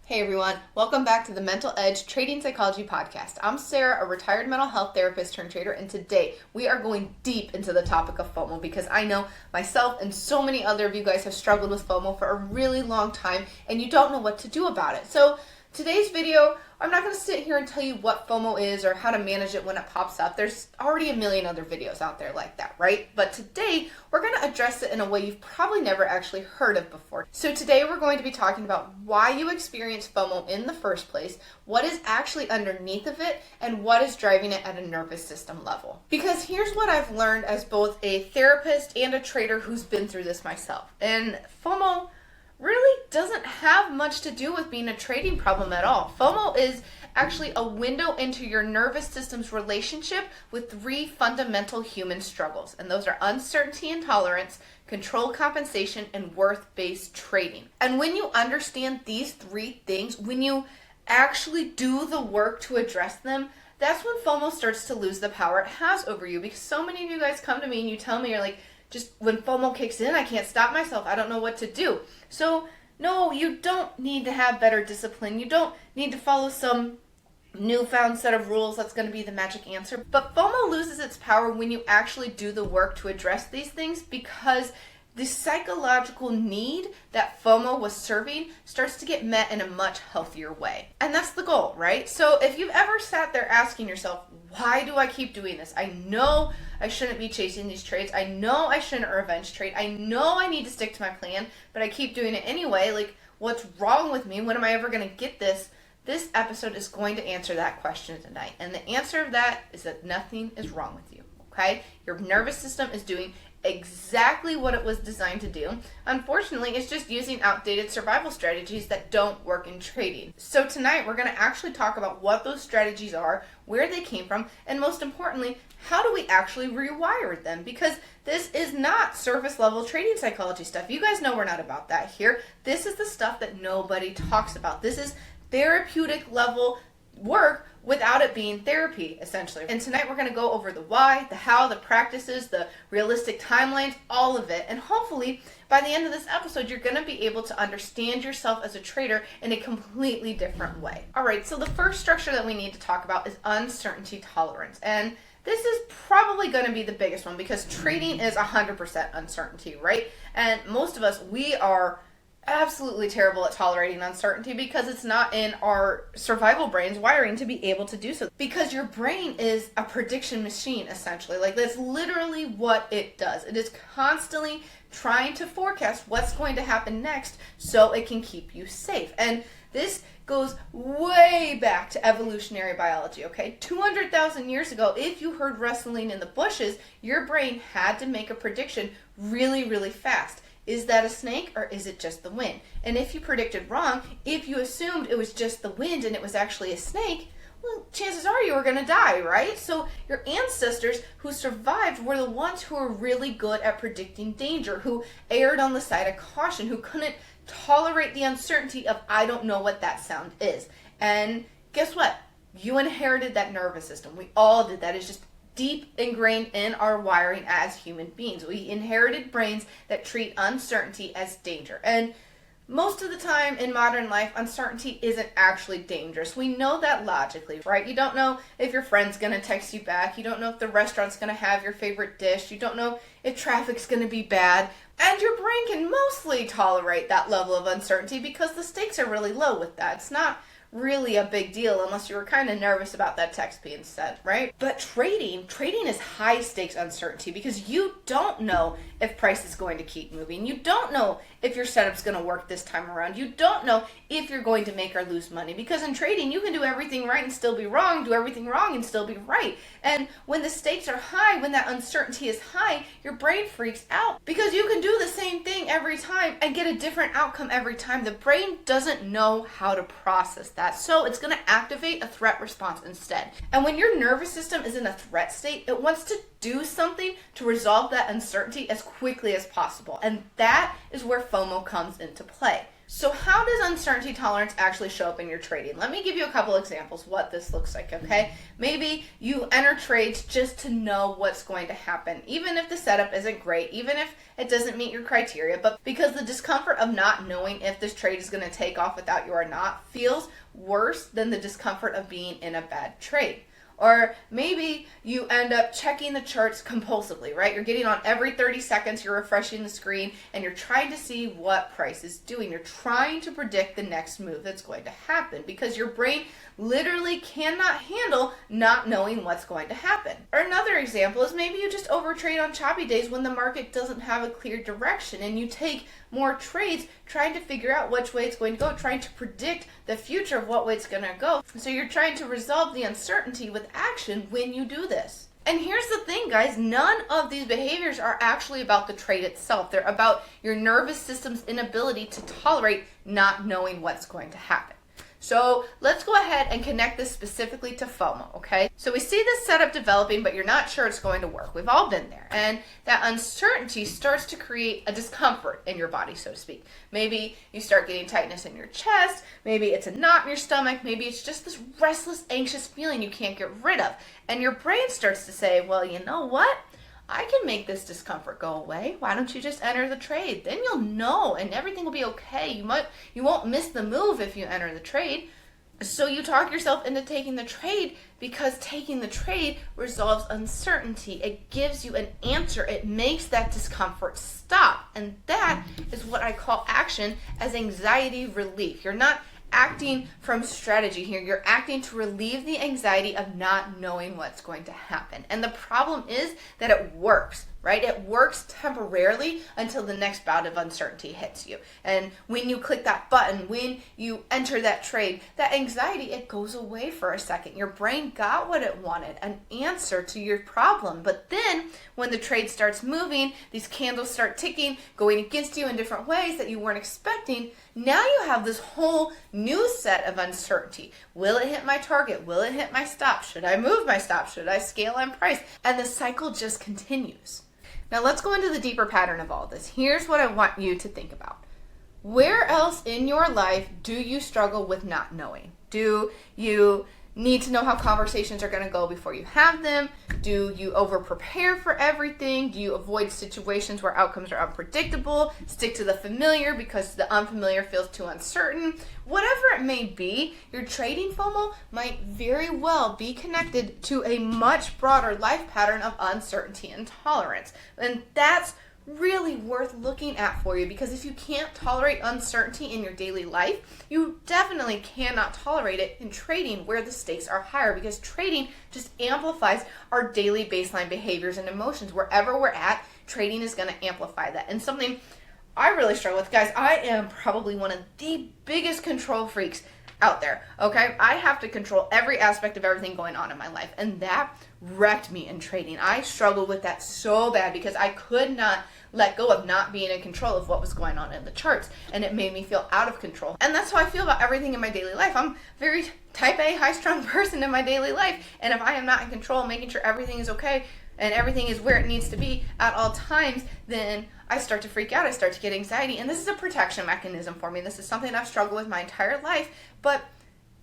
Hey everyone, welcome back to the Mental Edge Trading Psychology Podcast. I'm Sarah, a retired mental health therapist turned trader, and today we are going deep into the topic of FOMO because I know myself and so many other of you guys have struggled with FOMO for a really long time and you don't know what to do about it. So today's video, I'm not going to sit here and tell you what FOMO is or how to manage it when it pops up. There's already a million other videos out there like that, right? But today, we're going to address it in a way you've probably never actually heard of before. So today, we're going to be talking about why you experience FOMO in the first place, what is actually underneath of it, and what is driving it at a nervous system level. Because here's what I've learned as both a therapist and a trader who's been through this myself. And FOMO really doesn't have much to do with being a trading problem at all. FOMO is actually a window into your nervous system's relationship with three fundamental human struggles, and those are uncertainty and tolerance, control compensation, and worth-based trading. And when you understand these three things, when you actually do the work to address them, that's when FOMO starts to lose the power it has over you. Because so many of you guys come to me and you tell me, you're like, just when FOMO kicks in, I can't stop myself. I don't know what to do. So no, you don't need to have better discipline. You don't need to follow some newfound set of rules that's going to be the magic answer. But FOMO loses its power when you actually do the work to address these things, because the psychological need that FOMO was serving starts to get met in a much healthier way. And that's the goal, right? So if you've ever sat there asking yourself, why do I keep doing this? I know I shouldn't be chasing these trades. I know I shouldn't revenge trade. I know I need to stick to my plan, but I keep doing it anyway. Like, what's wrong with me? When am I ever going to get this? This episode is going to answer that question tonight. And the answer of that is that nothing is wrong with you, okay? Your nervous system is doing exactly what it was designed to do. Unfortunately, it's just using outdated survival strategies that don't work in trading. So tonight, we're going to actually talk about what those strategies are, where they came from, and most importantly, how do we actually rewire them? Because this is not surface level trading psychology stuff. You guys know we're not about that here. This is the stuff that nobody talks about. This is therapeutic level work without it being therapy, essentially. And tonight we're going to go over the why, the how, the practices, the realistic timelines, all of it. And hopefully, by the end of this episode, you're going to be able to understand yourself as a trader in a completely different way. All right, so the first structure that we need to talk about is uncertainty tolerance. And this is probably going to be the biggest one because trading is 100% uncertainty, right? And most of us, we are absolutely terrible at tolerating uncertainty because it's not in our survival brain's wiring to be able to do so. Because your brain is a prediction machine, essentially. Like, that's literally what it does. It is constantly trying to forecast what's going to happen next so it can keep you safe. And this goes way back to evolutionary biology, okay? 200,000 years ago, if you heard rustling in the bushes, your brain had to make a prediction really, really fast. Is that a snake or is it just the wind? And if you predicted wrong, if you assumed it was just the wind and it was actually a snake, well, chances are you were going to die, right? So your ancestors who survived were the ones who were really good at predicting danger, who erred on the side of caution, who couldn't tolerate the uncertainty of, I don't know what that sound is. And guess what? You inherited that nervous system. We all did that. It's just deep ingrained in our wiring as human beings. We inherited brains that treat uncertainty as danger. And most of the time in modern life, uncertainty isn't actually dangerous. We know that logically, right? You don't know if your friend's going to text you back. You don't know if the restaurant's going to have your favorite dish. You don't know if traffic's going to be bad. And your brain can mostly tolerate that level of uncertainty because the stakes are really low with that. It's not really a big deal unless you were kind of nervous about that text being sent, right? But trading is high stakes uncertainty because you don't know if price is going to keep moving. You don't know if your setup's going to work this time around. You don't know if you're going to make or lose money, because in trading you can do everything right and still be wrong, do everything wrong and still be right. And when the stakes are high, when that uncertainty is high, your brain freaks out because you can do the same thing every time and get a different outcome every time. The brain doesn't know how to process that, so it's going to activate a threat response instead. And when your nervous system is in a threat state, it wants to do something to resolve that uncertainty as quickly as possible. And that is where FOMO comes into play. So how does uncertainty tolerance actually show up in your trading? Let me give you a couple examples what this looks like, okay? Maybe you enter trades just to know what's going to happen, even if the setup isn't great, even if it doesn't meet your criteria, but because the discomfort of not knowing if this trade is going to take off without you or not feels worse than the discomfort of being in a bad trade. Or maybe you end up checking the charts compulsively, right? You're getting on every 30 seconds, you're refreshing the screen, and you're trying to see what price is doing. You're trying to predict the next move that's going to happen because your brain literally cannot handle not knowing what's going to happen. Or another example is maybe you just overtrade on choppy days when the market doesn't have a clear direction, and you take more trades trying to figure out which way it's going to go, trying to predict the future of what way it's going to go. So you're trying to resolve the uncertainty with action when you do this. And here's the thing, guys, none of these behaviors are actually about the trade itself. They're about your nervous system's inability to tolerate not knowing what's going to happen. So let's go ahead and connect this specifically to FOMO, okay? So we see this setup developing, but you're not sure it's going to work. We've all been there. And that uncertainty starts to create a discomfort in your body, so to speak. Maybe you start getting tightness in your chest. Maybe it's a knot in your stomach. Maybe it's just this restless, anxious feeling you can't get rid of. And your brain starts to say, well, you know what? I can make this discomfort go away. Why don't you just enter the trade? Then you'll know and everything will be okay. You won't miss the move if you enter the trade. So you talk yourself into taking the trade because taking the trade resolves uncertainty. It gives you an answer. It makes that discomfort stop. And that is what I call action as anxiety relief. You're not acting from strategy here. You're acting to relieve the anxiety of not knowing what's going to happen. And the problem is that it works, right? It works temporarily until the next bout of uncertainty hits you. And when you click that button, when you enter that trade, that anxiety, it goes away for a second. Your brain got what it wanted, an answer to your problem. But then when the trade starts moving, these candles start ticking, going against you in different ways that you weren't expecting, now you have this whole new set of uncertainty. Will it hit my target? Will it hit my stop? Should I move my stop? Should I scale on price? And the cycle just continues. Now let's go into the deeper pattern of all this. Here's what I want you to think about. Where else in your life do you struggle with not knowing? Do you need to know how conversations are going to go before you have them? Do you over prepare for everything? Do you avoid situations where outcomes are unpredictable? Stick to the familiar because the unfamiliar feels too uncertain? Whatever it may be, your trading FOMO might very well be connected to a much broader life pattern of uncertainty and tolerance. And that's really worth looking at for you, because if you can't tolerate uncertainty in your daily life, you definitely cannot tolerate it in trading where the stakes are higher, because trading just amplifies our daily baseline behaviors and emotions. Wherever we're at, trading is going to amplify that. And something I really struggle with, guys, I am probably one of the biggest control freaks out there, okay? I have to control every aspect of everything going on in my life, and that wrecked me in trading. I struggled with that so bad because I could not let go of not being in control of what was going on in the charts, and it made me feel out of control. And that's how I feel about everything in my daily life. I'm a very type A, high-strung person in my daily life, and if I am not in control, making sure everything is okay and everything is where it needs to be at all times, then I start to freak out. I start to get anxiety, and this is a protection mechanism for me. This is something I've struggled with my entire life, but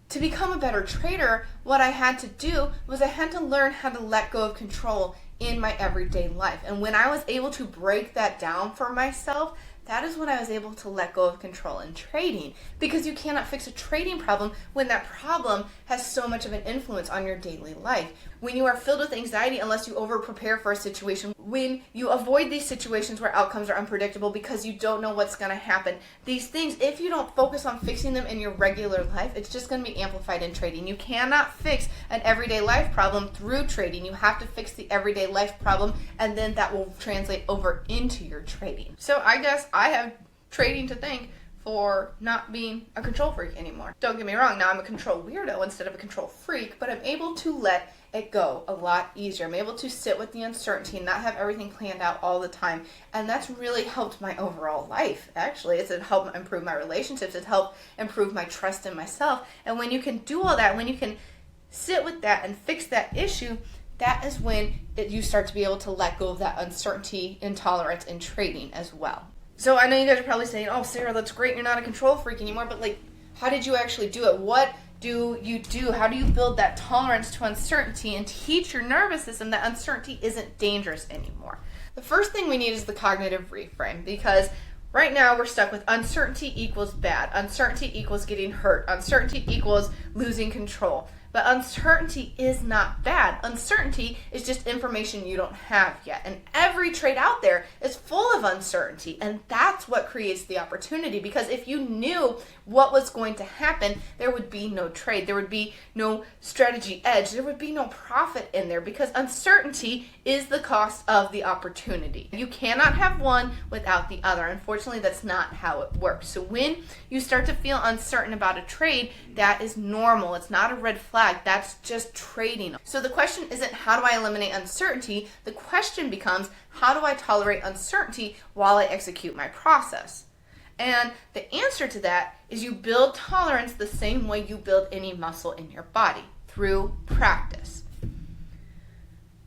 to become a better trader, what I had to do was I had to learn how to let go of control in my everyday life. And when I was able to break that down for myself, that is when I was able to let go of control in trading, because you cannot fix a trading problem when that problem has so much of an influence on your daily life. When you are filled with anxiety, unless you over prepare for a situation, when you avoid these situations where outcomes are unpredictable because you don't know what's going to happen, these things, if you don't focus on fixing them in your regular life, it's just going to be amplified in trading. You cannot fix an everyday life problem through trading. You have to fix the everyday life problem, and then that will translate over into your trading. So I guess I have trading to thank for not being a control freak anymore. Don't get me wrong, now I'm a control weirdo instead of a control freak, but I'm able to let it go a lot easier. I'm able to sit with the uncertainty and not have everything planned out all the time. And that's really helped my overall life. Actually, it's helped improve my relationships. It's helped improve my trust in myself. And when you can do all that, when you can sit with that and fix that issue, that is when you start to be able to let go of that uncertainty, intolerance, and trading as well. So I know you guys are probably saying, oh, Sarah, that's great. You're not a control freak anymore. But like, how did you actually do it? What do you do? How do you build that tolerance to uncertainty and teach your nervous system that uncertainty isn't dangerous anymore? The first thing we need is the cognitive reframe, because right now we're stuck with uncertainty equals bad. Uncertainty equals getting hurt. Uncertainty equals losing control. But uncertainty is not bad. Uncertainty is just information you don't have yet. And every trade out there is full of uncertainty. And that's what creates the opportunity. Because if you knew what was going to happen, there would be no trade. There would be no strategy edge. There would be no profit in there, because uncertainty is the cost of the opportunity. You cannot have one without the other. Unfortunately, that's not how it works. So when you start to feel uncertain about a trade, that is normal. It's not a red flag. That's just trading. So the question isn't how do I eliminate uncertainty? The question becomes, how do I tolerate uncertainty while I execute my process? And the answer to that is you build tolerance the same way you build any muscle in your body, through practice.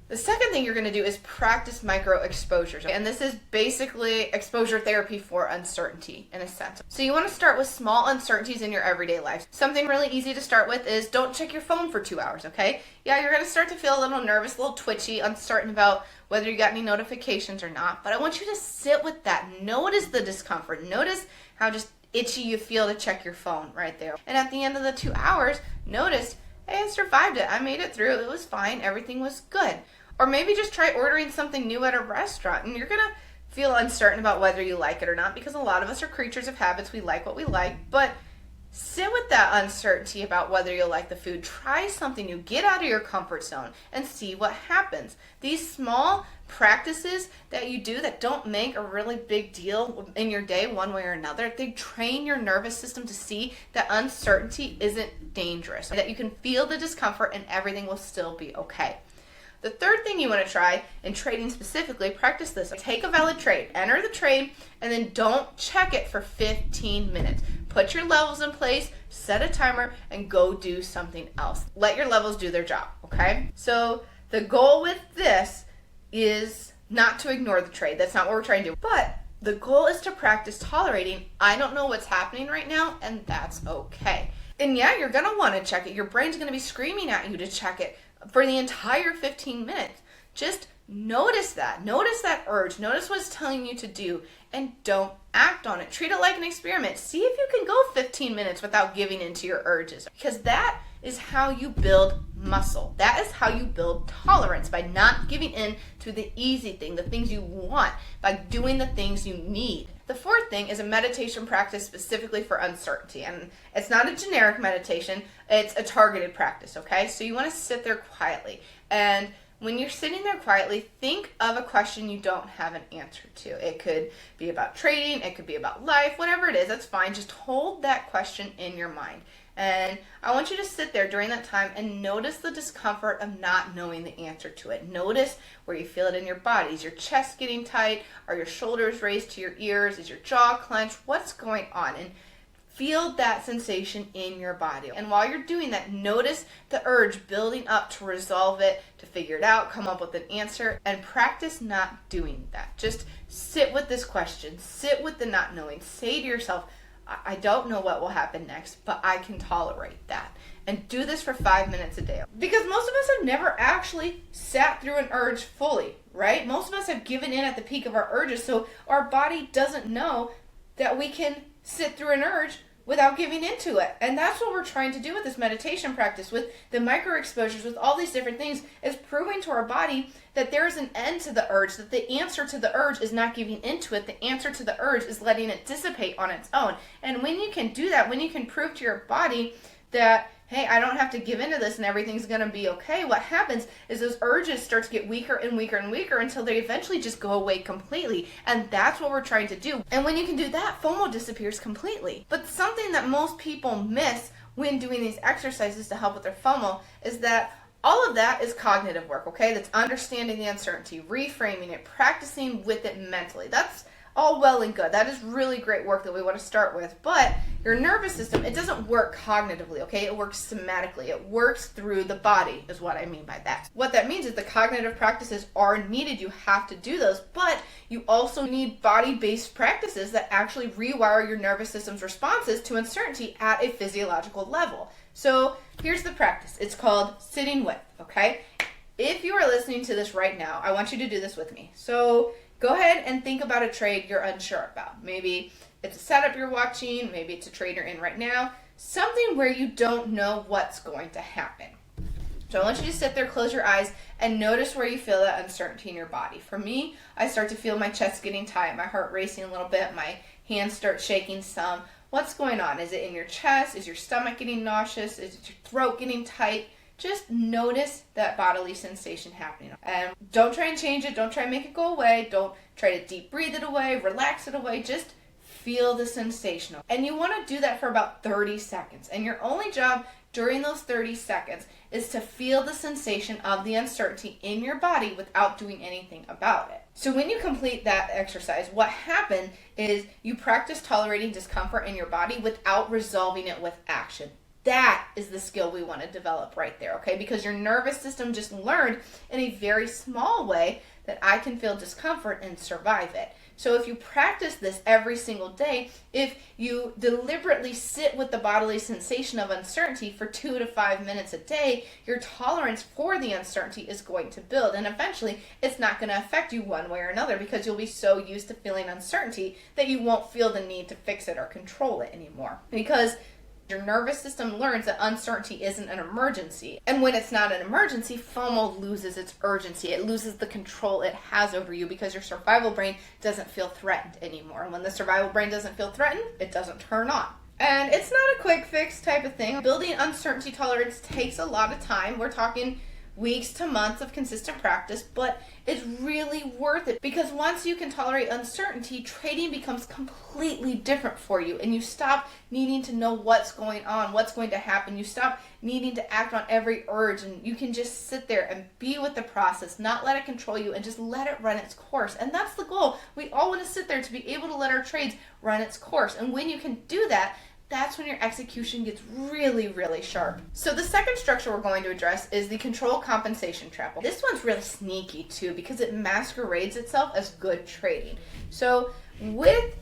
The second thing you're going to do is practice micro exposures. And this is basically exposure therapy for uncertainty in a sense. So you want to start with small uncertainties in your everyday life. Something really easy to start with is don't check your phone for 2 hours, okay? Yeah, you're going to start to feel a little nervous, a little twitchy, uncertain about whether you got any notifications or not. But I want you to sit with that. Notice the discomfort. Notice how just itchy you feel to check your phone right there. And at the end of the 2 hours, notice, hey, I survived it. I made it through. It was fine. Everything was good. Or maybe just try ordering something new at a restaurant, and you're going to feel uncertain about whether you like it or not, because a lot of us are creatures of habits. We like what we like, but sit with that uncertainty about whether you'll like the food. Try something new. Get out of your comfort zone and see what happens. These small practices that you do that don't make a really big deal in your day one way or another, they train your nervous system to see that uncertainty isn't dangerous, that you can feel the discomfort and everything will still be okay. The third thing you want to try, in trading specifically, practice this. Take a valid trade, enter the trade, and then don't check it for 15 minutes. Put your levels in place, set a timer, and go do something else. Let your levels do their job, okay? So the goal with this is not to ignore the trade. That's not what we're trying to do. But the goal is to practice tolerating, I don't know what's happening right now, and that's okay. And yeah, you're going to want to check it. Your brain's going to be screaming at you to check it for the entire 15 minutes. Just notice that. Notice that urge. Notice what it's telling you to do, and don't act on it. Treat it like an experiment. See if you can go 15 minutes without giving in to your urges, because that is how you build muscle. That is how you build tolerance, by not giving in to the easy thing, the things you want, by doing the things you need. The fourth thing is a meditation practice specifically for uncertainty. And it's not a generic meditation, it's a targeted practice, okay? So you want to sit there quietly. And when you're sitting there quietly, think of a question you don't have an answer to. It could be about trading, it could be about life, whatever it is, that's fine. Just hold that question in your mind. And I want you to sit there during that time and notice the discomfort of not knowing the answer to it. Notice where you feel it in your body. Is your chest getting tight? Are your shoulders raised to your ears? Is your jaw clenched? What's going on? And feel that sensation in your body. And while you're doing that, notice the urge building up to resolve it, to figure it out, come up with an answer, and practice not doing that. Just sit with this question. Sit with the not knowing. Say to yourself, I don't know what will happen next, but I can tolerate that. And do this for 5 minutes a day. Because most of us have never actually sat through an urge fully, right? Most of us have given in at the peak of our urges, so our body doesn't know that we can sit through an urge without giving into it. And that's what we're trying to do with this meditation practice, with the micro exposures, with all these different things, is proving to our body that there is an end to the urge, that the answer to the urge is not giving into it. The answer to the urge is letting it dissipate on its own. And when you can do that, when you can prove to your body that, hey, I don't have to give into this and everything's going to be okay, what happens is those urges start to get weaker and weaker and weaker until they eventually just go away completely. And that's what we're trying to do. And when you can do that, FOMO disappears completely. But something that most people miss when doing these exercises to help with their FOMO is that all of that is cognitive work, okay? That's understanding the uncertainty, reframing it, practicing with it mentally. That's all well and good. That is really great work that we want to start with. But your nervous system, it doesn't work cognitively, okay? It works somatically. It works through the body is what I mean by that. What that means is the cognitive practices are needed. You have to do those, but you also need body-based practices that actually rewire your nervous system's responses to uncertainty at a physiological level. So here's the practice. It's called sitting with, okay? If you are listening to this right now, I want you to do this with me. So go ahead and think about a trade you're unsure about. Maybe it's a setup you're watching, maybe it's a trade you're in right now, something where you don't know what's going to happen. So I want you to sit there, close your eyes, and notice where you feel that uncertainty in your body. For me, I start to feel my chest getting tight, my heart racing a little bit, my hands start shaking some. What's going on? Is it in your chest? Is your stomach getting nauseous? Is your throat getting tight? Just notice that bodily sensation happening. And don't try and change it. Don't try and make it go away. Don't try to deep breathe it away, relax it away. Just feel the sensation. And you want to do that for about 30 seconds. And your only job during those 30 seconds is to feel the sensation of the uncertainty in your body without doing anything about it. So when you complete that exercise, what happened is you practice tolerating discomfort in your body without resolving it with action. That is the skill we want to develop right there, okay? Because your nervous system just learned in a very small way that I can feel discomfort and survive it. So if you practice this every single day, if you deliberately sit with the bodily sensation of uncertainty for 2 to 5 minutes a day, your tolerance for the uncertainty is going to build. And eventually, it's not going to affect you one way or another because you'll be so used to feeling uncertainty that you won't feel the need to fix it or control it anymore. Because your nervous system learns that uncertainty isn't an emergency. And when it's not an emergency, FOMO loses its urgency. It loses the control it has over you because your survival brain doesn't feel threatened anymore. And when the survival brain doesn't feel threatened, it doesn't turn on. And it's not a quick fix type of thing. Building uncertainty tolerance takes a lot of time. We're talking weeks to months of consistent practice, but it's really worth it because once you can tolerate uncertainty, trading becomes completely different for you and you stop needing to know what's going on, what's going to happen. You stop needing to act on every urge and you can just sit there and be with the process, not let it control you and just let it run its course. And that's the goal. We all want to sit there to be able to let our trades run its course. And when you can do that, that's when your execution gets really, really sharp. So the second structure we're going to address is the control compensation trap. This one's really sneaky too because it masquerades itself as good trading. So with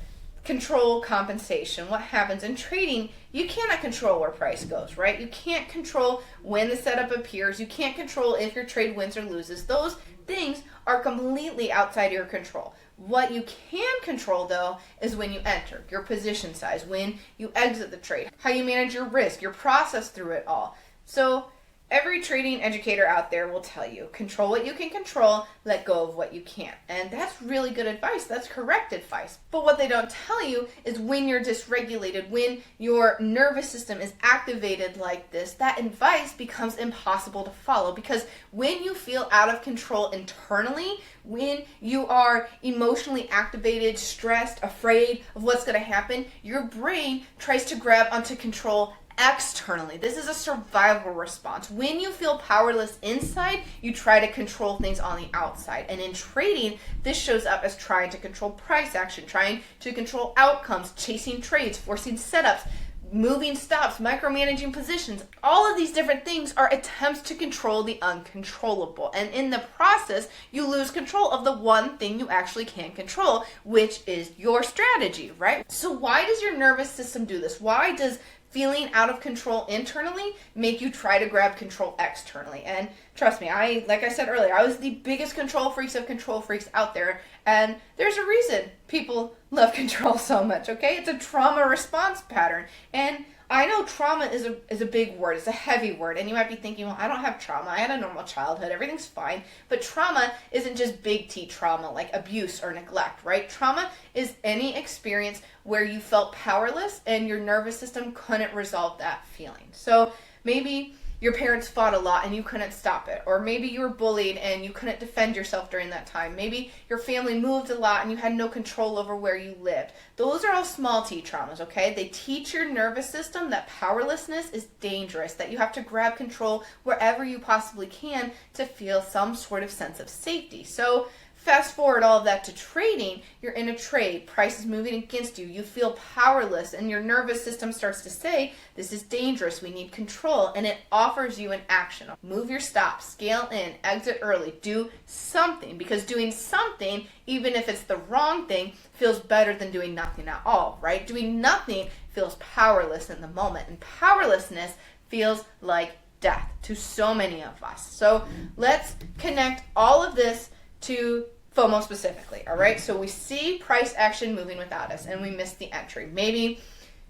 control compensation, what happens in trading, you cannot control where price goes, right? You can't control when the setup appears. You can't control if your trade wins or loses. Those things are completely outside your control. What you can control, though, is when you enter, your position size, when you exit the trade, how you manage your risk, your process through it all. So every trading educator out there will tell you, control what you can control, let go of what you can't. And that's really good advice. That's correct advice. But what they don't tell you is when you're dysregulated, when your nervous system is activated like this, that advice becomes impossible to follow because when you feel out of control internally, when you are emotionally activated, stressed, afraid of what's going to happen, your brain tries to grab onto control externally. This is a survival response. When you feel powerless inside, you try to control things on the outside. And in trading, this shows up as trying to control price action, trying to control outcomes, chasing trades, forcing setups, moving stops, micromanaging positions. All of these different things are attempts to control the uncontrollable. And in the process, you lose control of the one thing you actually can control, which is your strategy, right? So why does your nervous system do this? Why does feeling out of control internally make you try to grab control externally? And trust me, like I said earlier, I was the biggest control freaks of control freaks out there. And there's a reason people love control so much, okay? It's a trauma response pattern. And I know trauma is a big word. It's a heavy word. And you might be thinking, well, I don't have trauma. I had a normal childhood. Everything's fine. But trauma isn't just big T trauma like abuse or neglect, right? Trauma is any experience where you felt powerless and your nervous system couldn't resolve that feeling. So maybe your parents fought a lot and you couldn't stop it. Or maybe you were bullied and you couldn't defend yourself during that time. Maybe your family moved a lot and you had no control over where you lived. Those are all small T traumas, okay? They teach your nervous system that powerlessness is dangerous, that you have to grab control wherever you possibly can to feel some sort of sense of safety. So Fast forward all of that to trading. You're in a trade, price is moving against you, you feel powerless, and your nervous system starts to say, this is dangerous, we need control, and it offers you an action. Move your stop, scale in, exit early, do something, because doing something, even if it's the wrong thing, feels better than doing nothing at all, right? Doing nothing feels powerless in the moment, and powerlessness feels like death to so many of us. So let's connect all of this to FOMO specifically, all right? So we see price action moving without us, and we miss the entry. Maybe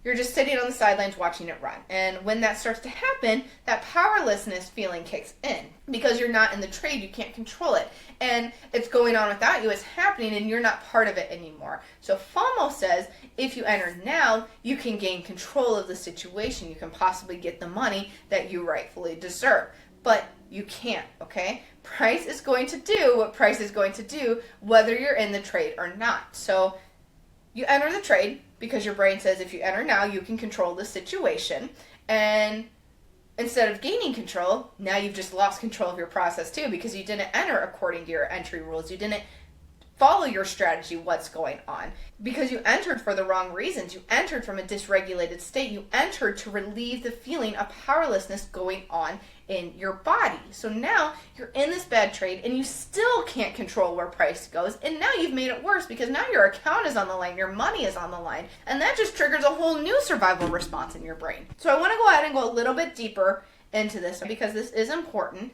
you're just sitting on the sidelines watching it run. And when that starts to happen, that powerlessness feeling kicks in. Because you're not in the trade, you can't control it. And it's going on without you, it's happening, and you're not part of it anymore. So FOMO says, if you enter now, you can gain control of the situation. You can possibly get the money that you rightfully deserve. But you can't, okay? Price is going to do what price is going to do, whether you're in the trade or not. So you enter the trade because your brain says if you enter now, you can control the situation. And instead of gaining control, now you've just lost control of your process too, because you didn't enter according to your entry rules. You didn't follow your strategy, what's going on, because you entered for the wrong reasons. You entered from a dysregulated state. You entered to relieve the feeling of powerlessness going on in your body. So now you're in this bad trade and you still can't control where price goes, and now you've made it worse because now your account is on the line, your money is on the line, and that just triggers a whole new survival response in your brain. So I want to go ahead and go a little bit deeper into this because this is important.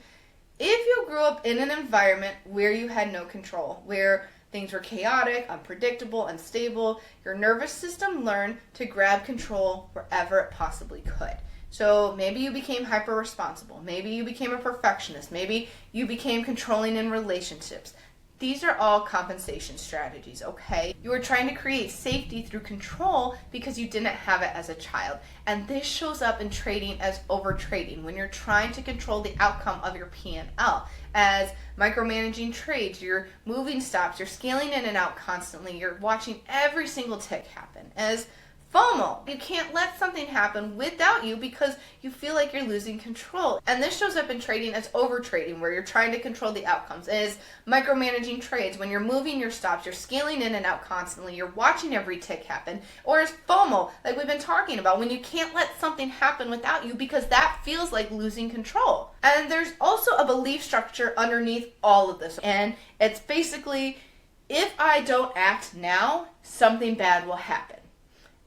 If you grew up in an environment where you had no control, where things were chaotic, unpredictable, unstable, your nervous system learned to grab control wherever it possibly could. So maybe you became hyper responsible, maybe you became a perfectionist, maybe you became controlling in relationships. These are all compensation strategies, okay? You were trying to create safety through control because you didn't have it as a child. And this shows up in trading as overtrading, when you're trying to control the outcome of your P&L. As micromanaging trades, you're moving stops, you're scaling in and out constantly, you're watching every single tick happen. As FOMO, you can't let something happen without you because you feel like you're losing control. And this shows up in trading as overtrading, where you're trying to control the outcomes. As micromanaging trades, when you're moving your stops, you're scaling in and out constantly, you're watching every tick happen. Or as FOMO, like we've been talking about, when you can't let something happen without you because that feels like losing control. And there's also a belief structure underneath all of this. And it's basically, if I don't act now, something bad will happen.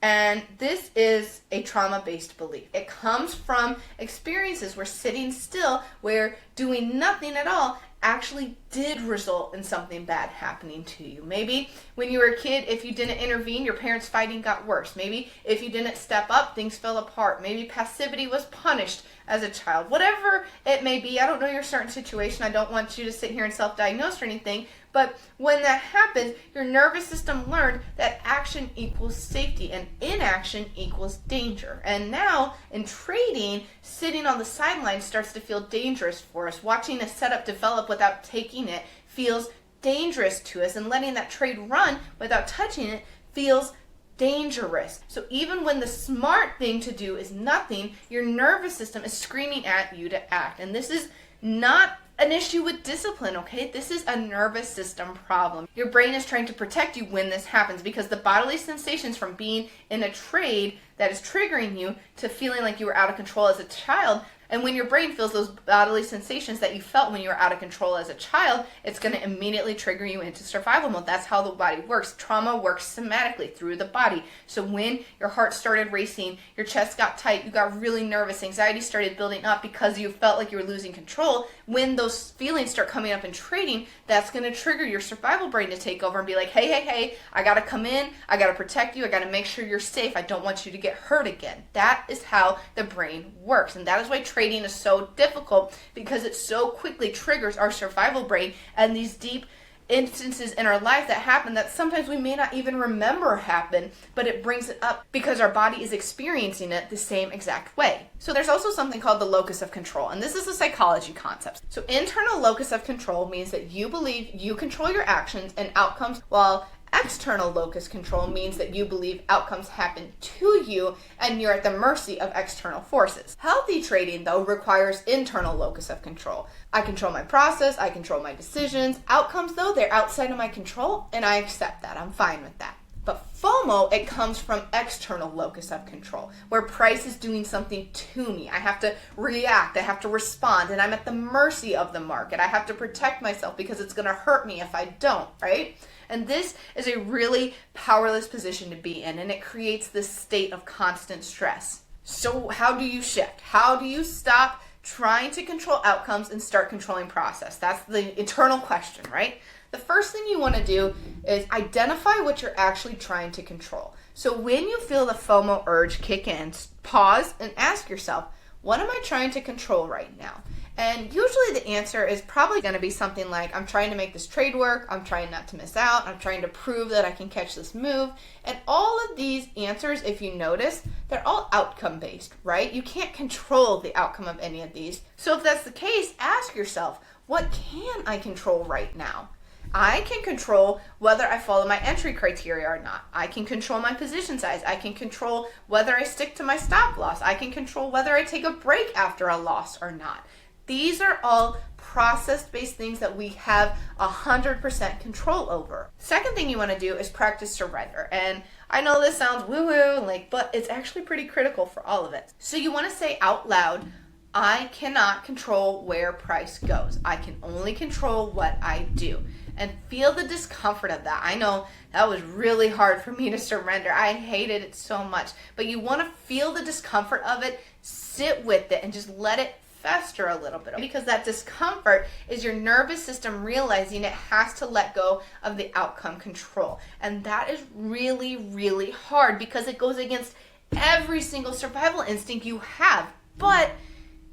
And this is a trauma-based belief. It comes from experiences where sitting still, where doing nothing at all actually did result in something bad happening to you. Maybe when you were a kid, if you didn't intervene, your parents' fighting got worse. Maybe if you didn't step up, things fell apart. Maybe passivity was punished as a child. Whatever it may be, I don't know your certain situation. I don't want you to sit here and self-diagnose or anything. But when that happens, your nervous system learned that action equals safety and inaction equals danger. And now in trading, sitting on the sidelines starts to feel dangerous for us. Watching a setup develop without taking it feels dangerous to us, and letting that trade run without touching it feels dangerous. So even when the smart thing to do is nothing, your nervous system is screaming at you to act. And this is not an issue with discipline, okay? This is a nervous system problem. Your brain is trying to protect you when this happens, because the bodily sensations from being in a trade that is triggering you to feeling like you were out of control as a child. And when your brain feels those bodily sensations that you felt when you were out of control as a child, it's going to immediately trigger you into survival mode. That's how the body works. Trauma works somatically through the body. So when your heart started racing, your chest got tight, you got really nervous, anxiety started building up because you felt like you were losing control, when those feelings start coming up in trading, that's going to trigger your survival brain to take over and be like, hey, I got to come in, I got to protect you, I got to make sure you're safe, I don't want you to get hurt again. That is how the brain works. And that is why trading is so difficult, because it so quickly triggers our survival brain and these deep instances in our life that happen that sometimes we may not even remember happen, but it brings it up because our body is experiencing it the same exact way. So there's also something called the locus of control, and this is a psychology concept. So internal locus of control means that you believe you control your actions and outcomes, while external locus control means that you believe outcomes happen to you and you're at the mercy of external forces. Healthy trading, though, requires internal locus of control. I control my process, I control my decisions. Outcomes, though, they're outside of my control, and I accept that. I'm fine with that. But FOMO, it comes from external locus of control, where price is doing something to me. I have to react, I have to respond, and I'm at the mercy of the market. I have to protect myself because it's going to hurt me if I don't, right? And this is a really powerless position to be in, and it creates this state of constant stress. So how do you shift? How do you stop trying to control outcomes and start controlling process? That's the eternal question, right? The first thing you want to do is identify what you're actually trying to control. So when you feel the FOMO urge kick in, pause and ask yourself, what am I trying to control right now? And usually the answer is probably going to be something like, I'm trying to make this trade work, I'm trying not to miss out, I'm trying to prove that I can catch this move. And all of these answers, if you notice, they're all outcome based, right? You can't control the outcome of any of these. So if that's the case, ask yourself, what can I control right now? I can control whether I follow my entry criteria or not. I can control my position size. I can control whether I stick to my stop loss. I can control whether I take a break after a loss or not. These are all process-based things that we have 100% control over. Second thing you want to do is practice surrender. And I know this sounds woo-woo, but it's actually pretty critical for all of it. So you want to say out loud, I cannot control where price goes. I can only control what I do. And feel the discomfort of that. I know that was really hard for me to surrender. I hated it so much. But you want to feel the discomfort of it, sit with it, and just let it fester a little bit. Because that discomfort is your nervous system realizing it has to let go of the outcome control. And that is really, really hard because it goes against every single survival instinct you have. But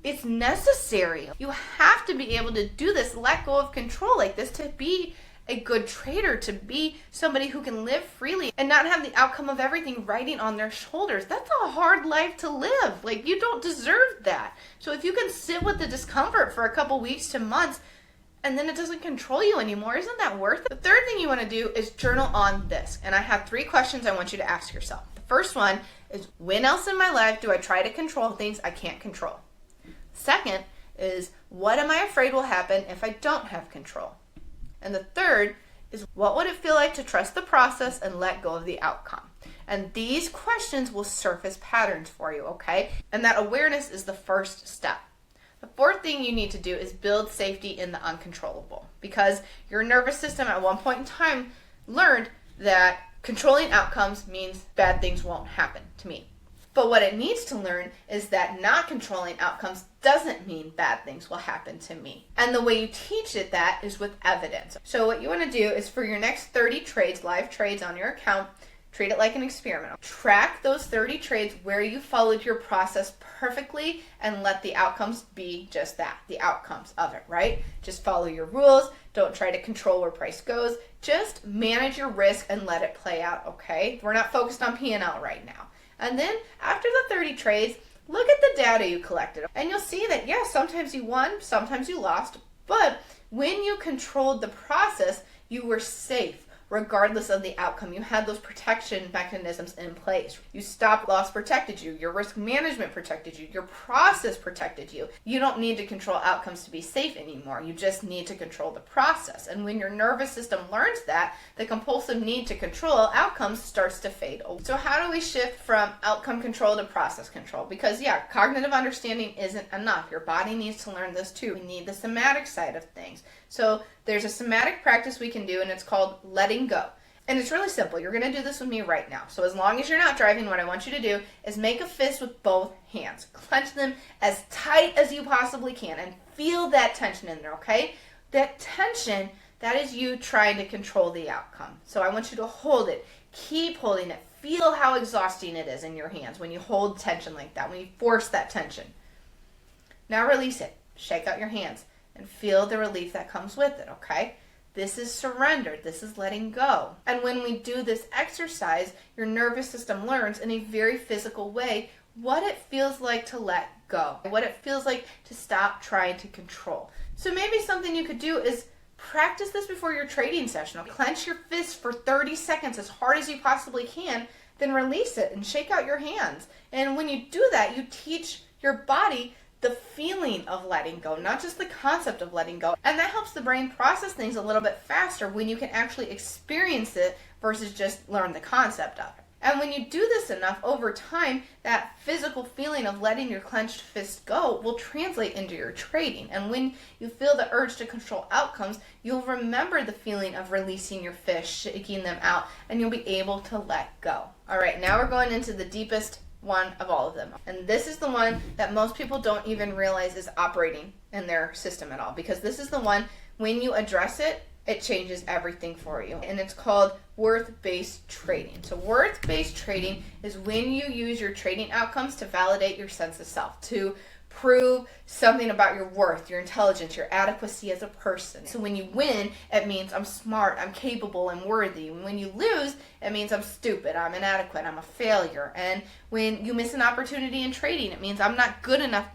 it's necessary. You have to be able to do this, let go of control like this to be a good trader, to be somebody who can live freely and not have the outcome of everything riding on their shoulders. That's a hard life to live. You don't deserve that. So if you can sit with the discomfort for a couple weeks to months and then it doesn't control you anymore, isn't that worth it? The third thing you want to do is journal on this. And I have 3 questions I want you to ask yourself. The first one is, when else in my life do I try to control things I can't control? Second is, what am I afraid will happen if I don't have control? And the third is, what would it feel like to trust the process and let go of the outcome? And these questions will surface patterns for you, okay? And that awareness is the first step. The fourth thing you need to do is build safety in the uncontrollable, because your nervous system at one point in time learned that controlling outcomes means bad things won't happen to me. But what it needs to learn is that not controlling outcomes doesn't mean bad things will happen to me. And the way you teach it that is with evidence. So what you want to do is, for your next 30 trades, live trades on your account, treat it like an experiment. Track those 30 trades where you followed your process perfectly and let the outcomes be just that, the outcomes of it, right? Just follow your rules. Don't try to control where price goes. Just manage your risk and let it play out, okay? We're not focused on P&L right now. And then after the 30 trades, look at the data you collected. And you'll see that, yeah, sometimes you won, sometimes you lost. But when you controlled the process, you were safe regardless of the outcome. You had those protection mechanisms in place. You stop loss protected you. Your risk management protected you. Your process protected you. You don't need to control outcomes to be safe anymore. You just need to control the process. And when your nervous system learns that, the compulsive need to control outcomes starts to fade away. So how do we shift from outcome control to process control? Because yeah, cognitive understanding isn't enough. Your body needs to learn this too. We need the somatic side of things. So there's a somatic practice we can do, and it's called letting go. And it's really simple. You're going to do this with me right now. So as long as you're not driving, what I want you to do is make a fist with both hands. Clench them as tight as you possibly can and feel that tension in there, okay? That tension, that is you trying to control the outcome. So I want you to hold it. Keep holding it. Feel how exhausting it is in your hands when you hold tension like that, when you force that tension. Now release it. Shake out your hands and feel the relief that comes with it, okay? This is surrender. This is letting go. And when we do this exercise, your nervous system learns in a very physical way what it feels like to let go, what it feels like to stop trying to control. So maybe something you could do is Practice this before your trading session. Clench your fist for 30 seconds as hard as you possibly can, then release it and shake out your hands. And when you do that, you teach your body the feeling of letting go, not just the concept of letting go. And that helps the brain process things a little bit faster when you can actually experience it versus just learn the concept of it. And when you do this enough over time, that physical feeling of letting your clenched fist go will translate into your trading. And when you feel the urge to control outcomes, you'll remember the feeling of releasing your fist, shaking them out, and you'll be able to let go. All right, now we're going into the deepest one of all of them. And this is the one that most people don't even realize is operating in their system at all, because this is the one, when you address it, it changes everything for you. And it's called worth-based trading. So worth-based trading is when you use your trading outcomes to validate your sense of self, to prove something about your worth, your intelligence, your adequacy as a person. So when you win, it means I'm smart, I'm capable, I'm worthy. And when you lose, it means I'm stupid, I'm inadequate, I'm a failure. And when you miss an opportunity in trading, it means I'm not good enough.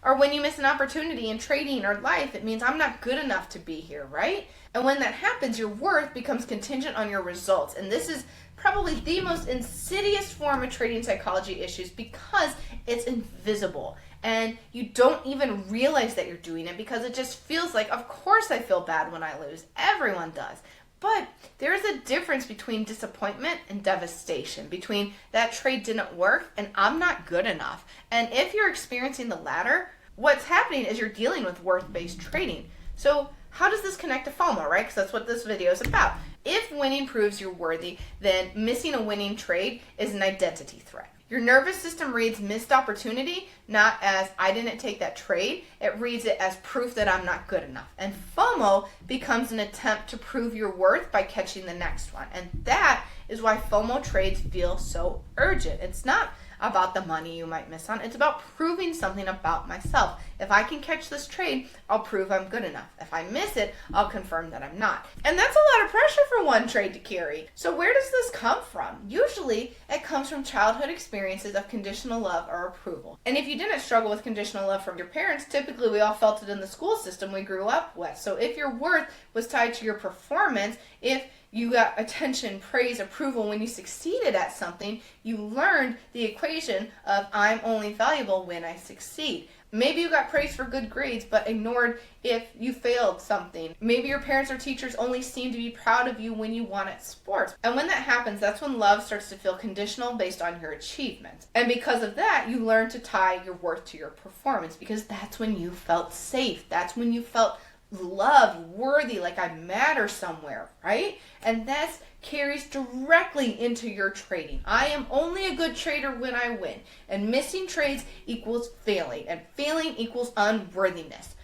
Or when you miss an opportunity in trading or life, it means I'm not good enough to be here, right? And when that happens, your worth becomes contingent on your results. And this is probably the most insidious form of trading psychology issues because it's invisible. And you don't even realize that you're doing it because it just feels like, of course I feel bad when I lose. Everyone does. But there is a difference between disappointment and devastation, between that trade didn't work and I'm not good enough. And if you're experiencing the latter, what's happening is you're dealing with worth-based trading. So how does this connect to FOMO, right? Because that's what this video is about. If winning proves you're worthy, then missing a winning trade is an identity threat. Your nervous system reads missed opportunity not as I didn't take that trade. It reads it as proof that I'm not good enough. And FOMO becomes an attempt to prove your worth by catching the next one. And that is why FOMO trades feel so urgent. It's not about the money you might miss on. It's about proving something about myself. If I can catch this trade, I'll prove I'm good enough. If I miss it, I'll confirm that I'm not. And that's a lot of pressure for one trade to carry. So where does this come from? Usually, it comes from childhood experiences of conditional love or approval. And if you didn't struggle with conditional love from your parents, typically we all felt it in the school system we grew up with. So if your worth was tied to your performance, if you got attention, praise, approval when you succeeded at something, you learned the equation of I'm only valuable when I succeed. Maybe you got praise for good grades, but ignored if you failed something. Maybe your parents or teachers only seem to be proud of you when you won at sports. And when that happens, that's when love starts to feel conditional based on your achievements. And because of that, you learn to tie your worth to your performance because that's when you felt safe. That's when you felt loved, worthy, like I matter somewhere, right? And that carries directly into your trading. I am only a good trader when I win. And missing trades equals failing. And failing equals unworthiness.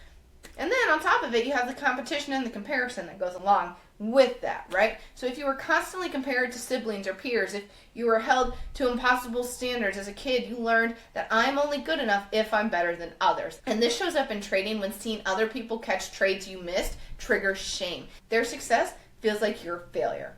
And then on top of it, you have the competition and the comparison that goes along with that, right? So if you were constantly compared to siblings or peers, if you were held to impossible standards as a kid, you learned that I'm only good enough if I'm better than others. And this shows up in trading when seeing other people catch trades you missed triggers shame. Their success feels like your failure.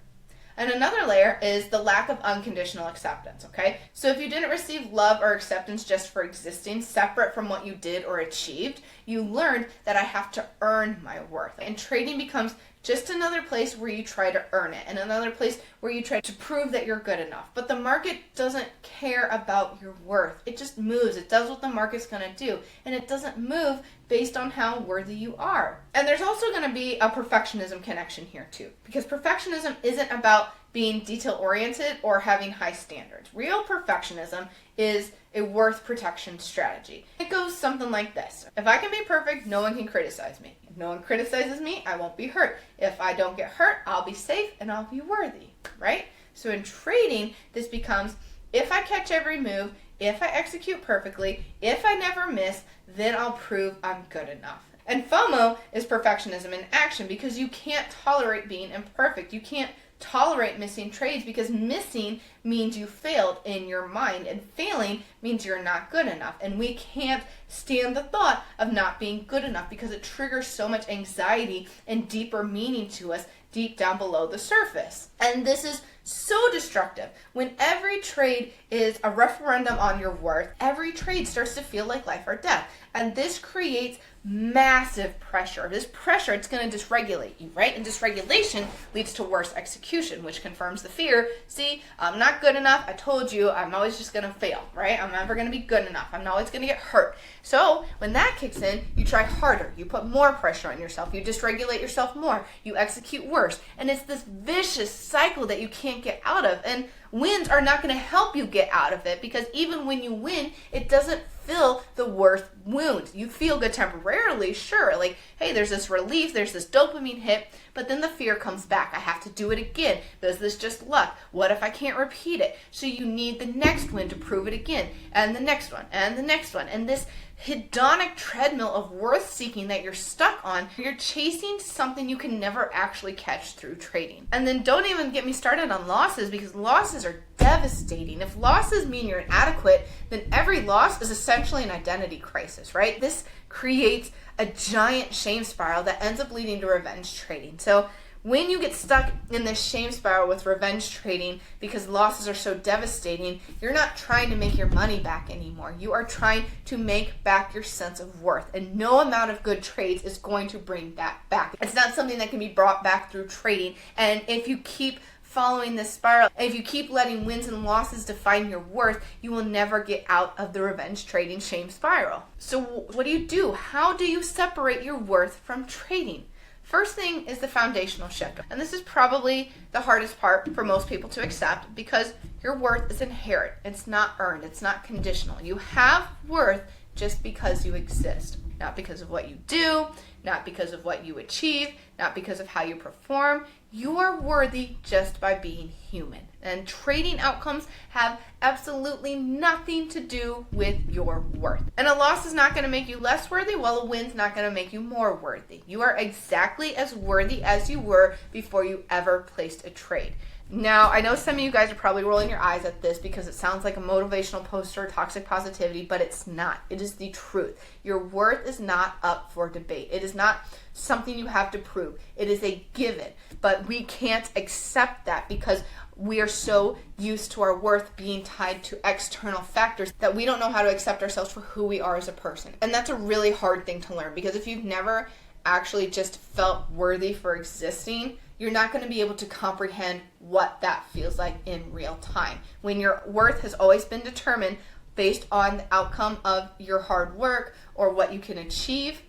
And another layer is the lack of unconditional acceptance, okay? So if you didn't receive love or acceptance just for existing, separate from what you did or achieved, you learned that I have to earn my worth. And trading becomes just another place where you try to earn it and another place where you try to prove that you're good enough. But the market doesn't care about your worth. It just moves. It does what the market's going to do. And it doesn't move based on how worthy you are. And there's also going to be a perfectionism connection here too. Because perfectionism isn't about being detail-oriented or having high standards. Real perfectionism is a worth protection strategy. It goes something like this. If I can be perfect, no one can criticize me. If no one criticizes me, I won't be hurt. If I don't get hurt, I'll be safe and I'll be worthy, right? So in trading, this becomes, if I catch every move, if I execute perfectly, if I never miss, then I'll prove I'm good enough. And FOMO is perfectionism in action because you can't tolerate being imperfect. You can't tolerate missing trades because missing means you failed in your mind and failing means you're not good enough. And we can't stand the thought of not being good enough because it triggers so much anxiety and deeper meaning to us deep down below the surface. And this is so destructive. When every trade is a referendum on your worth, every trade starts to feel like life or death. And this creates massive pressure. This pressure, it's going to dysregulate you, right? And dysregulation leads to worse execution, which confirms the fear. See, I'm not good enough. I told you, I'm always just going to fail, right? I'm never going to be good enough. I'm always going to get hurt. So when that kicks in, you try harder. You put more pressure on yourself. You dysregulate yourself more. You execute worse. And it's this vicious cycle that you can't get out of. And wins are not going to help you get out of it, because even when you win, it doesn't fill the worth wound. You feel good temporarily, sure, like, hey, there's this relief, there's this dopamine hit, but then the fear comes back. I have to do it again. Is this just luck? What if I can't repeat it? So you need the next win to prove it again, and the next one, and the next one, and this hedonic treadmill of worth seeking that you're stuck on. You're chasing something you can never actually catch through trading. And then don't even get me started on losses, because losses are devastating. If losses mean you're inadequate, then every loss is essentially an identity crisis, right? This creates a giant shame spiral that ends up leading to revenge trading. So when you get stuck in this shame spiral with revenge trading because losses are so devastating, you're not trying to make your money back anymore. You are trying to make back your sense of worth. And no amount of good trades is going to bring that back. It's not something that can be brought back through trading. And if you keep following this spiral, if you keep letting wins and losses define your worth, you will never get out of the revenge trading shame spiral. So what do? How do you separate your worth from trading? First thing is the foundational shift. And this is probably the hardest part for most people to accept, because your worth is inherent. It's not earned. It's not conditional. You have worth just because you exist. Not because of what you do, not because of what you achieve, not because of how you perform. You are worthy just by being human. And trading outcomes have absolutely nothing to do with your worth. And a loss is not going to make you less worthy, while a win's not going to make you more worthy. You are exactly as worthy as you were before you ever placed a trade. Now, I know some of you guys are probably rolling your eyes at this because it sounds like a motivational poster, toxic positivity, but it's not. It is the truth. Your worth is not up for debate. It is not something you have to prove. It is a given, but we can't accept that because we are so used to our worth being tied to external factors that we don't know how to accept ourselves for who we are as a person. And that's a really hard thing to learn, because if you've never actually just felt worthy for existing, you're not going to be able to comprehend what that feels like in real time. When your worth has always been determined based on the outcome of your hard work or what you can achieve,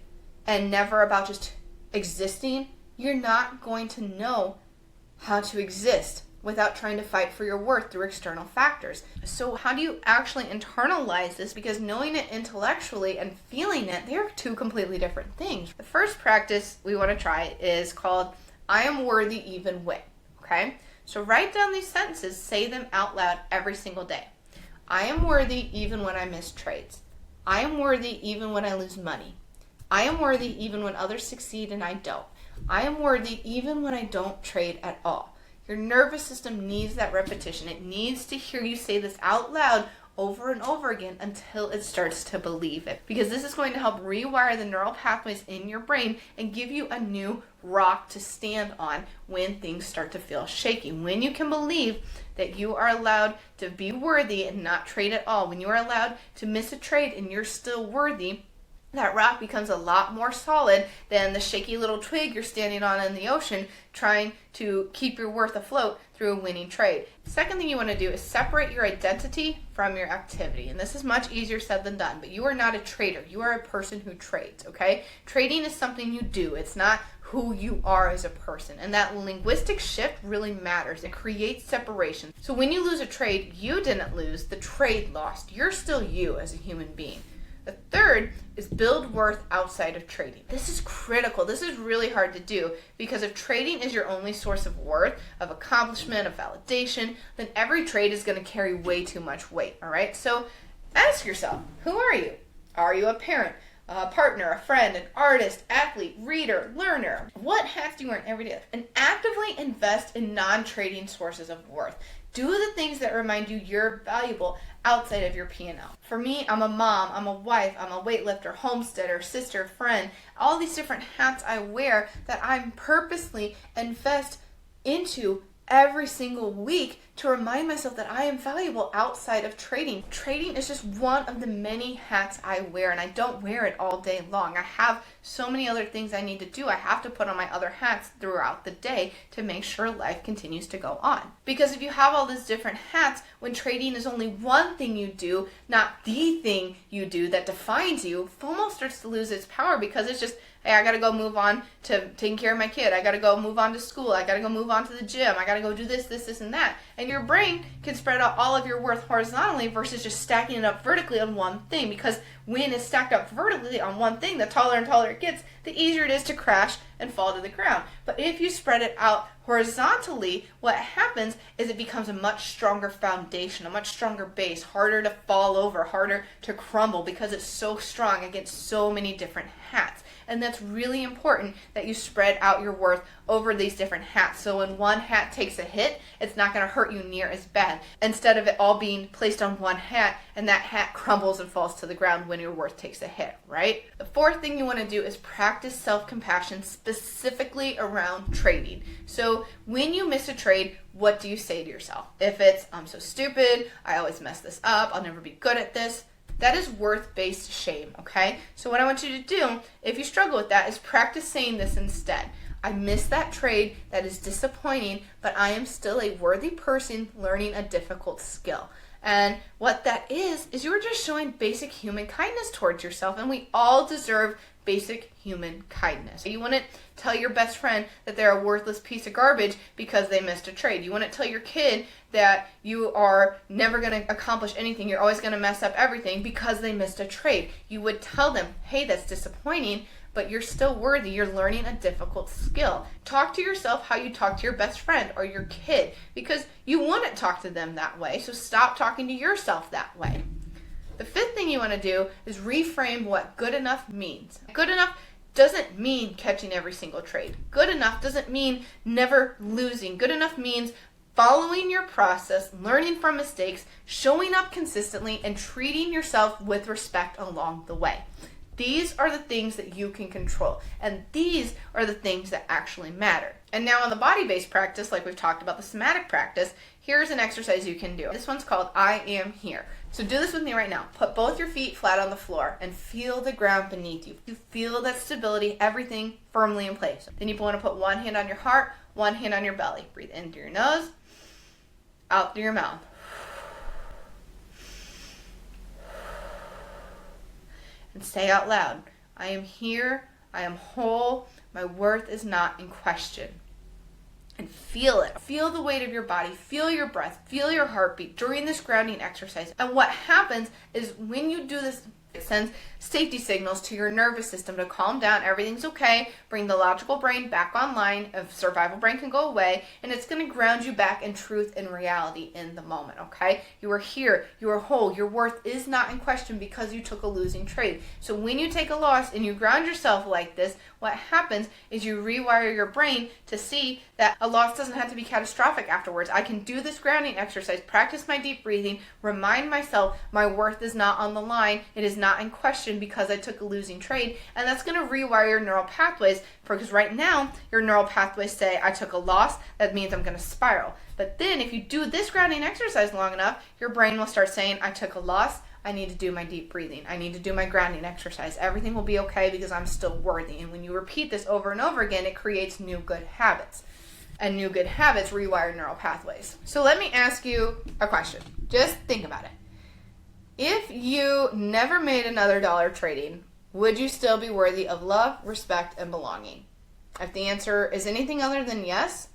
and never about just existing, you're not going to know how to exist without trying to fight for your worth through external factors. So how do you actually internalize this? Because knowing it intellectually and feeling it, they're two completely different things. The first practice we want to try is called I am worthy even when, okay? So write down these sentences, say them out loud every single day. I am worthy even when I miss trades. I am worthy even when I lose money. I am worthy even when others succeed and I don't. I am worthy even when I don't trade at all. Your nervous system needs that repetition. It needs to hear you say this out loud over and over again until it starts to believe it. Because this is going to help rewire the neural pathways in your brain and give you a new rock to stand on when things start to feel shaky. When you can believe that you are allowed to be worthy and not trade at all, when you are allowed to miss a trade and you're still worthy, that rock becomes a lot more solid than the shaky little twig you're standing on in the ocean trying to keep your worth afloat through a winning trade. Second thing you want to do is separate your identity from your activity. And this is much easier said than done, but you are not a trader. You are a person who trades, okay? Trading is something you do. It's not who you are as a person. And that linguistic shift really matters. It creates separation. So when you lose a trade, you didn't lose, the trade lost. You're still you as a human being. The third is build worth outside of trading. This is critical. This is really hard to do, because if trading is your only source of worth, of accomplishment, of validation, then every trade is going to carry way too much weight, all right? So ask yourself, who are you? Are you a parent, a partner, a friend, an artist, athlete, reader, learner? What hats do you wear every day? And actively invest in non-trading sources of worth. Do the things that remind you you're valuable outside of your P&L. For me, I'm a mom, I'm a wife, I'm a weightlifter, homesteader, sister, friend, all these different hats I wear that I'm purposely invest into every single week to remind myself that I am valuable outside of trading. Trading is just one of the many hats I wear, and I don't wear it all day long. I have so many other things I need to do. I have to put on my other hats throughout the day to make sure life continues to go on. Because if you have all these different hats, when trading is only one thing you do, not the thing you do that defines you, FOMO starts to lose its power because it's just, hey, I gotta go move on to taking care of my kid. I gotta go move on to school. I gotta go move on to the gym. I gotta go do this, and that. And your brain can spread out all of your worth horizontally versus just stacking it up vertically on one thing. Because when it's stacked up vertically on one thing, the taller and taller it gets, the easier it is to crash and fall to the ground. But if you spread it out horizontally, what happens is it becomes a much stronger foundation, a much stronger base, harder to fall over, harder to crumble because it's so strong against so many different hats. And that's really important that you spread out your worth over these different hats. So when one hat takes a hit, it's not going to hurt you near as bad. Instead of it all being placed on one hat and that hat crumbles and falls to the ground when your worth takes a hit, right? The fourth thing you want to do is practice self-compassion specifically around trading. So when you miss a trade, what do you say to yourself? If it's, I'm so stupid, I always mess this up, I'll never be good at this, that is worth-based shame, okay? So what I want you to do, if you struggle with that, is practice saying this instead. I missed that trade, that is disappointing, but I am still a worthy person learning a difficult skill. And what that is you are just showing basic human kindness towards yourself, and we all deserve basic human kindness. You wouldn't tell your best friend that they're a worthless piece of garbage because they missed a trade. You wouldn't tell your kid that you are never going to accomplish anything, you're always going to mess up everything because they missed a trade. You would tell them, hey, that's disappointing, but you're still worthy. You're learning a difficult skill. Talk to yourself how you talk to your best friend or your kid, because you wouldn't talk to them that way, so stop talking to yourself that way. The fifth thing you want to do is reframe what good enough means. Good enough doesn't mean catching every single trade. Good enough doesn't mean never losing. Good enough means following your process, learning from mistakes, showing up consistently, and treating yourself with respect along the way. These are the things that you can control, and these are the things that actually matter. And now on the body-based practice, like we've talked about the somatic practice, here's an exercise you can do. This one's called I Am Here. So do this with me right now. Put both your feet flat on the floor and feel the ground beneath you. You feel that stability, everything firmly in place. Then you want to put one hand on your heart, one hand on your belly. Breathe in through your nose, out through your mouth. And say out loud, I am here, I am whole, my worth is not in question. And feel it. Feel the weight of your body, feel your breath, feel your heartbeat during this grounding exercise. And what happens is when you do this, it sends safety signals to your nervous system to calm down, everything's okay, bring the logical brain back online, if survival brain can go away, and it's going to ground you back in truth and reality in the moment, okay? You are here, you are whole, your worth is not in question because you took a losing trade. So when you take a loss and you ground yourself like this, what happens is you rewire your brain to see that a loss doesn't have to be catastrophic afterwards. I can do this grounding exercise, practice my deep breathing, remind myself my worth is not on the line, it is not in question because I took a losing trade, and that's going to rewire your neural pathways, because right now your neural pathways say I took a loss, that means I'm going to spiral. But then if you do this grounding exercise long enough, your brain will start saying I took a loss, I need to do my deep breathing, I need to do my grounding exercise, everything will be okay because I'm still worthy. And when you repeat this over and over again, it creates new good habits. And new good habits rewire neural pathways. So let me ask you a question. Just think about it. If you never made another dollar trading, would you still be worthy of love, respect, and belonging? If the answer is anything other than yes,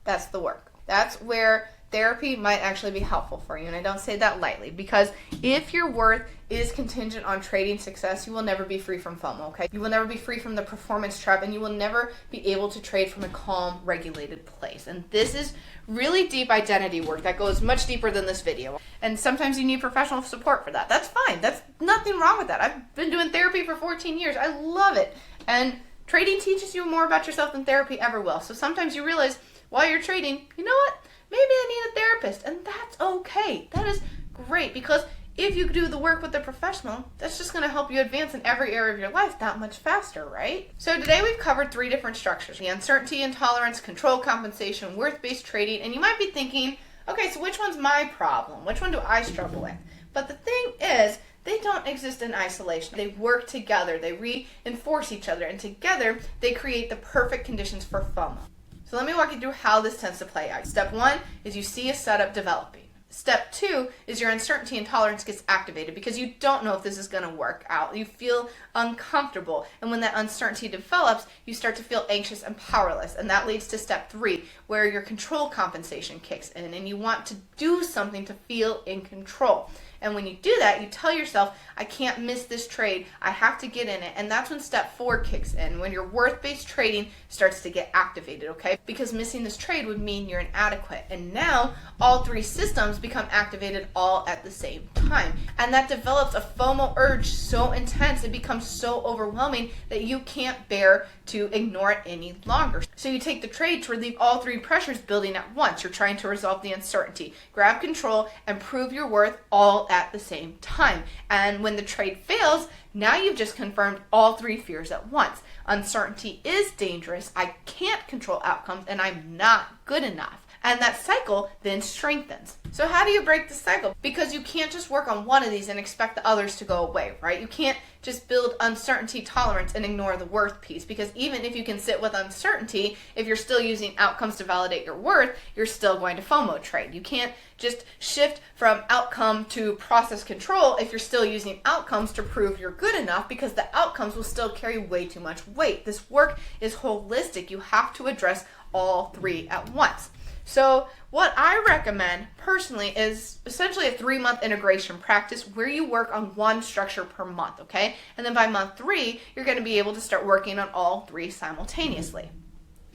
that's the work. That's where therapy might actually be helpful for you. And I don't say that lightly, because if your worth is contingent on trading success, you will never be free from FOMO, okay? You will never be free from the performance trap, and you will never be able to trade from a calm, regulated place. And this is really deep identity work that goes much deeper than this video. And sometimes you need professional support for that. That's fine. That's nothing wrong with that. I've been doing therapy for 14 years. I love it. And trading teaches you more about yourself than therapy ever will. So sometimes you realize while you're trading, you know what? Maybe I need a therapist, and that's okay. That is great, because if you do the work with a professional, that's just going to help you advance in every area of your life that much faster, right? So today we've covered 3 different structures: the uncertainty, intolerance, control compensation, worth-based trading. And you might be thinking, okay, so which one's my problem? Which one do I struggle with? But the thing is, they don't exist in isolation. They work together. They reinforce each other. And together, they create the perfect conditions for FOMO. So let me walk you through how this tends to play out. Step 1 is you see a setup developing. Step 2 is your uncertainty and tolerance gets activated because you don't know if this is going to work out. You feel uncomfortable. And when that uncertainty develops, you start to feel anxious and powerless. And that leads to step 3, where your control compensation kicks in and you want to do something to feel in control. And when you do that, you tell yourself, I can't miss this trade. I have to get in it. And that's when step 4 kicks in, when your worth-based trading starts to get activated, okay? Because missing this trade would mean you're inadequate. And now all 3 systems become activated all at the same time. And that develops a FOMO urge so intense, it becomes so overwhelming that you can't bear to ignore it any longer. So you take the trade to relieve all 3 pressures building at once. You're trying to resolve the uncertainty, grab control, and prove your worth all at the same time. And when the trade fails, now you've just confirmed all 3 fears at once. Uncertainty is dangerous, I can't control outcomes, and I'm not good enough. And that cycle then strengthens. So how do you break the cycle? Because you can't just work on one of these and expect the others to go away, right? You can't just build uncertainty tolerance and ignore the worth piece, because even if you can sit with uncertainty, if you're still using outcomes to validate your worth, you're still going to FOMO trade. You can't just shift from outcome to process control if you're still using outcomes to prove you're good enough, because the outcomes will still carry way too much weight. This work is holistic. You have to address all 3 at once. So what I recommend personally is essentially a 3-month integration practice where you work on one structure per month, okay? And then by month 3, you're going to be able to start working on all 3 simultaneously.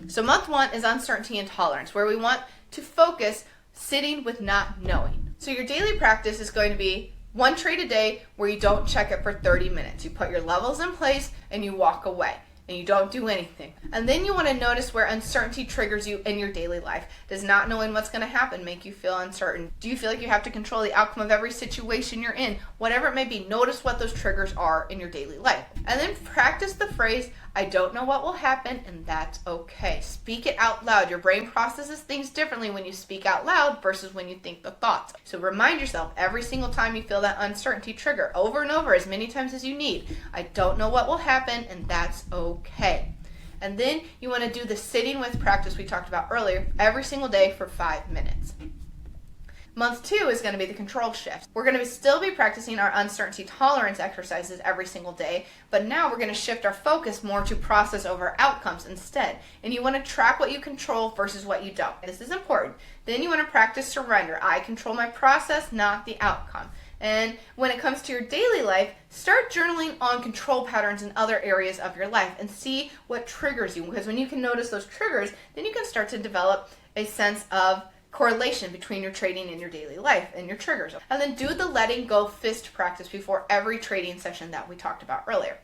So month 1 is uncertainty and tolerance, where we want to focus sitting with not knowing. So your daily practice is going to be 1 trade a day where you don't check it for 30 minutes. You put your levels in place and you walk away. And you don't do anything. And then you want to notice where uncertainty triggers you in your daily life. Does not knowing what's going to happen make you feel uncertain? Do you feel like you have to control the outcome of every situation you're in? Whatever it may be, notice what those triggers are in your daily life. And then practice the phrase, I don't know what will happen, and that's okay. Speak it out loud. Your brain processes things differently when you speak out loud versus when you think the thoughts. So remind yourself every single time you feel that uncertainty trigger, over and over, as many times as you need. I don't know what will happen, and that's okay. And then you want to do the sitting with practice we talked about earlier every single day for 5 minutes. Month 2 is going to be the control shift. We're going to still be practicing our uncertainty tolerance exercises every single day, but now we're going to shift our focus more to process over outcomes instead. And you want to track what you control versus what you don't. This is important. Then you want to practice surrender. I control my process, not the outcome. And when it comes to your daily life, start journaling on control patterns in other areas of your life and see what triggers you. Because when you can notice those triggers, then you can start to develop a sense of correlation between your trading and your daily life and your triggers. And then do the letting go fist practice before every trading session that we talked about earlier.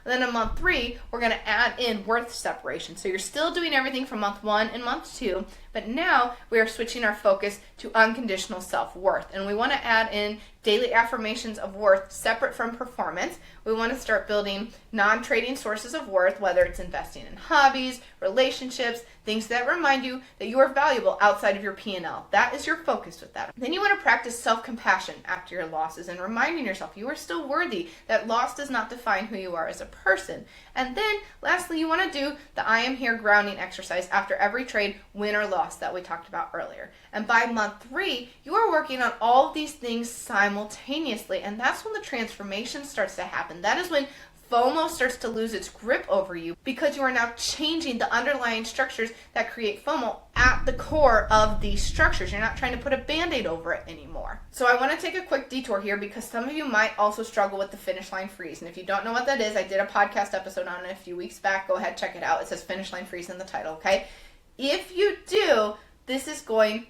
And then in month 3, we're going to add in worth separation. So you're still doing everything from month 1 and month 2, but now we are switching our focus to unconditional self-worth. And we want to add in daily affirmations of worth separate from performance. We want to start building non-trading sources of worth, whether it's investing in hobbies, relationships, things that remind you that you are valuable outside of your P&L. That is your focus with that. Then you want to practice self-compassion after your losses and reminding yourself you are still worthy, that loss does not define who you are as a person. And then lastly, you want to do the I am here grounding exercise after every trade, win or loss, that we talked about earlier. And by month 3, you are working on all of these things simultaneously, and that's when the transformation starts to happen. That is when FOMO starts to lose its grip over you, because you are now changing the underlying structures that create FOMO at the core of these structures. You're not trying to put a band-aid over it anymore. So I want to take a quick detour here because some of you might also struggle with the finish line freeze. And if you don't know what that is, I did a podcast episode on it a few weeks back. Go ahead, check it out. It says finish line freeze in the title, okay? If you do, this is going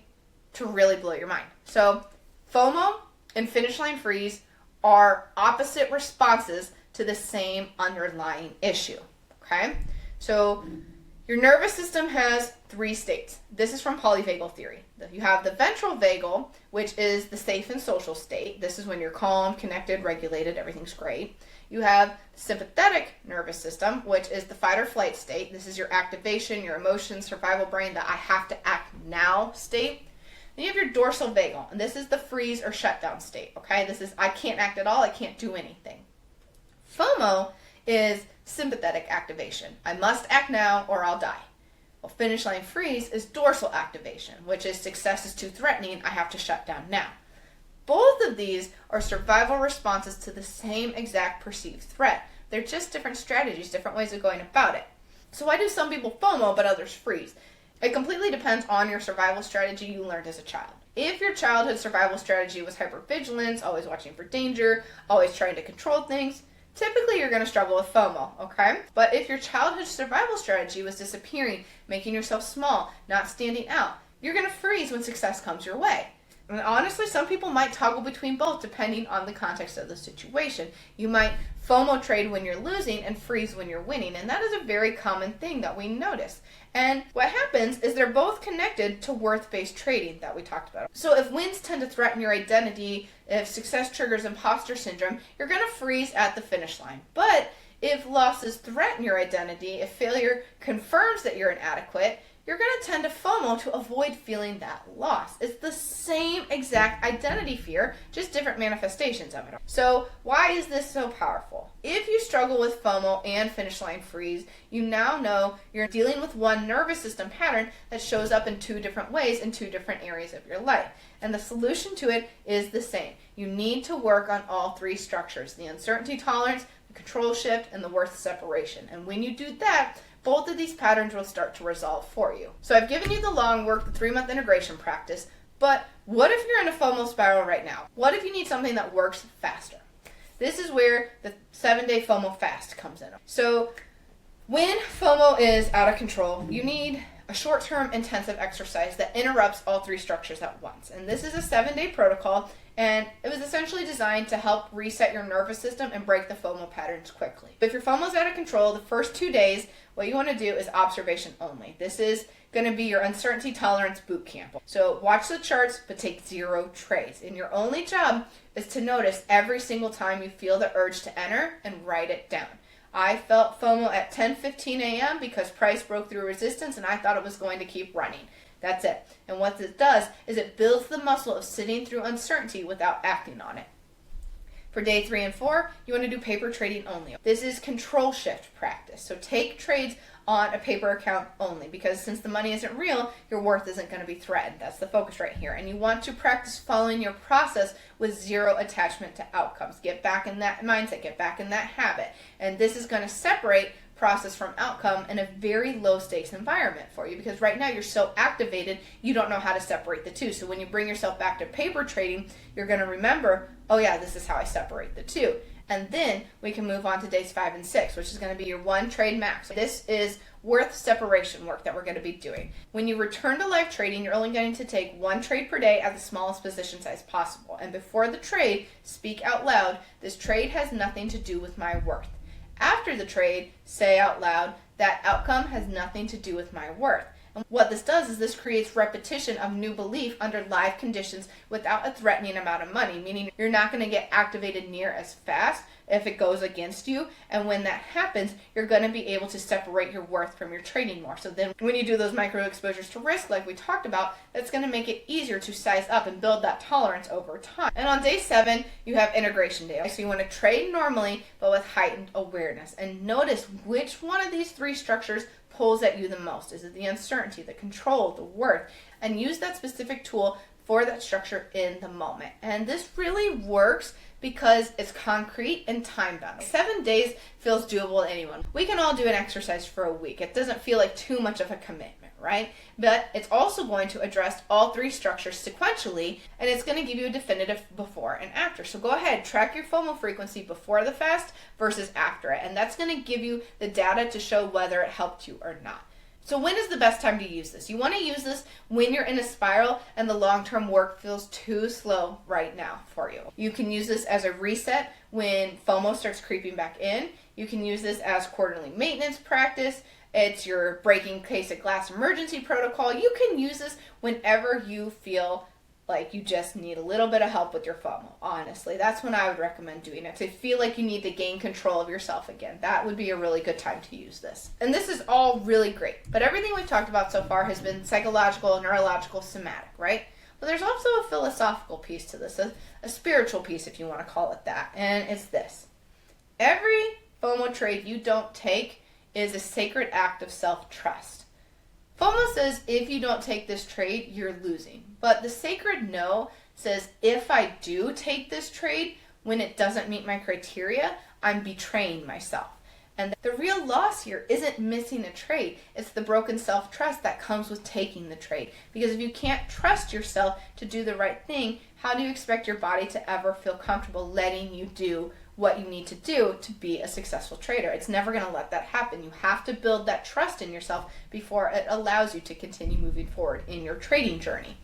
to really blow your mind. So FOMO and finish line freeze are opposite responses to the same underlying issue, okay? So Your nervous system has 3 states. This is from polyvagal theory. You have the ventral vagal, which is the safe and social state. This is when you're calm, connected, regulated, everything's great. You have the sympathetic nervous system, which is the fight or flight state. This is your activation, your emotions, survival brain, the I have to act now state. Then you have your dorsal vagal, and this is the freeze or shutdown state, okay? This is I can't act at all, I can't do anything. FOMO is sympathetic activation. I must act now or I'll die. Well, finish line freeze is dorsal activation, which is success is too threatening, I have to shut down now. Both of these are survival responses to the same exact perceived threat. They're just different strategies, different ways of going about it. So why do some people FOMO but others freeze? It completely depends on your survival strategy you learned as a child. If your childhood survival strategy was hypervigilance, always watching for danger, always trying to control things, typically you're going to struggle with FOMO, okay? But if your childhood survival strategy was disappearing, making yourself small, not standing out, you're going to freeze when success comes your way. And honestly, some people might toggle between both depending on the context of the situation. You might FOMO trade when you're losing and freeze when you're winning, and that is a very common thing that we notice. And what happens is they're both connected to worth-based trading that we talked about. So if wins tend to threaten your identity, if success triggers imposter syndrome, you're going to freeze at the finish line. But if losses threaten your identity, if failure confirms that you're inadequate, you're going to tend to FOMO to avoid feeling that loss. It's the same exact identity fear, just different manifestations of it. So why is this so powerful? If you struggle with FOMO and finish line freeze, you now know you're dealing with one nervous system pattern that shows up in 2 different ways in 2 different areas of your life. And the solution to it is the same. You need to work on all 3 structures, the uncertainty tolerance, the control shift, and the worth separation. And when you do that, both of these patterns will start to resolve for you. So I've given you the long work, the 3-month integration practice, but what if you're in a FOMO spiral right now? What if you need something that works faster? This is where the 7-day FOMO fast comes in. So when FOMO is out of control, you need a short-term intensive exercise that interrupts all 3 structures at once. And this is a 7-day protocol, and it was essentially designed to help reset your nervous system and break the FOMO patterns quickly. But if your FOMO is out of control, the first 2 days, what you want to do is observation only. This is going to be your uncertainty tolerance boot camp. So watch the charts, but take 0 trades. And your only job is to notice every single time you feel the urge to enter and write it down. I felt FOMO at 10:15 a.m. because price broke through resistance and I thought it was going to keep running. That's it. And what this does is it builds the muscle of sitting through uncertainty without acting on it. For day 3 and 4, you want to do paper trading only. This is control shift practice. So take trades on a paper account only, because since the money isn't real, your worth isn't going to be threatened. That's the focus right here. And you want to practice following your process with 0 attachment to outcomes. Get back in that mindset, get back in that habit. And this is going to separate process from outcome in a very low stakes environment for you, because right now you're so activated you don't know how to separate the 2. So when you bring yourself back to paper trading, you're going to remember, oh yeah, this is how I separate the 2. And then we can move on to days 5 and 6, which is going to be your 1 trade max. This is worth separation work that we're going to be doing. When you return to live trading, you're only going to take 1 trade per day at the smallest position size possible. And before the trade, speak out loud, this trade has nothing to do with my worth. After the trade, say out loud, that outcome has nothing to do with my worth. And what this does is this creates repetition of new belief under live conditions without a threatening amount of money, meaning you're not going to get activated near as fast if it goes against you. And when that happens, you're going to be able to separate your worth from your trading more. So then when you do those micro exposures to risk like we talked about, that's going to make it easier to size up and build that tolerance over time. And on day 7, you have integration day. So you want to trade normally, but with heightened awareness. And notice which one of these 3 structures pulls at you the most. Is it the uncertainty, the control, the worth? And use that specific tool for that structure in the moment. And this really works because it's concrete and time bound. 7 days feels doable to anyone. We can all do an exercise for a week. It doesn't feel like too much of a commitment, right? But it's also going to address all 3 structures sequentially, and it's going to give you a definitive before and after. So go ahead, track your FOMO frequency before the fast versus after it, and that's going to give you the data to show whether it helped you or not. So when is the best time to use this? You want to use this when you're in a spiral and the long-term work feels too slow right now for you. You can use this as a reset when FOMO starts creeping back in. You can use this as quarterly maintenance practice. It's your breaking case of glass emergency protocol. You can use this whenever you feel like you just need a little bit of help with your FOMO. Honestly, that's when I would recommend doing it. To feel like you need to gain control of yourself again, that would be a really good time to use this. And this is all really great, but everything we've talked about so far has been psychological, neurological, somatic, right? But there's also a philosophical piece to this, a spiritual piece if you want to call it that, and it's this. Every FOMO trade you don't take is a sacred act of self-trust. FOMO says if you don't take this trade, you're losing. But the sacred no says if I do take this trade when it doesn't meet my criteria, I'm betraying myself. And the real loss here isn't missing a trade. It's the broken self-trust that comes with taking the trade. Because if you can't trust yourself to do the right thing, how do you expect your body to ever feel comfortable letting you do what you need to do to be a successful trader? It's never going to let that happen. You have to build that trust in yourself before it allows you to continue moving forward in your trading journey.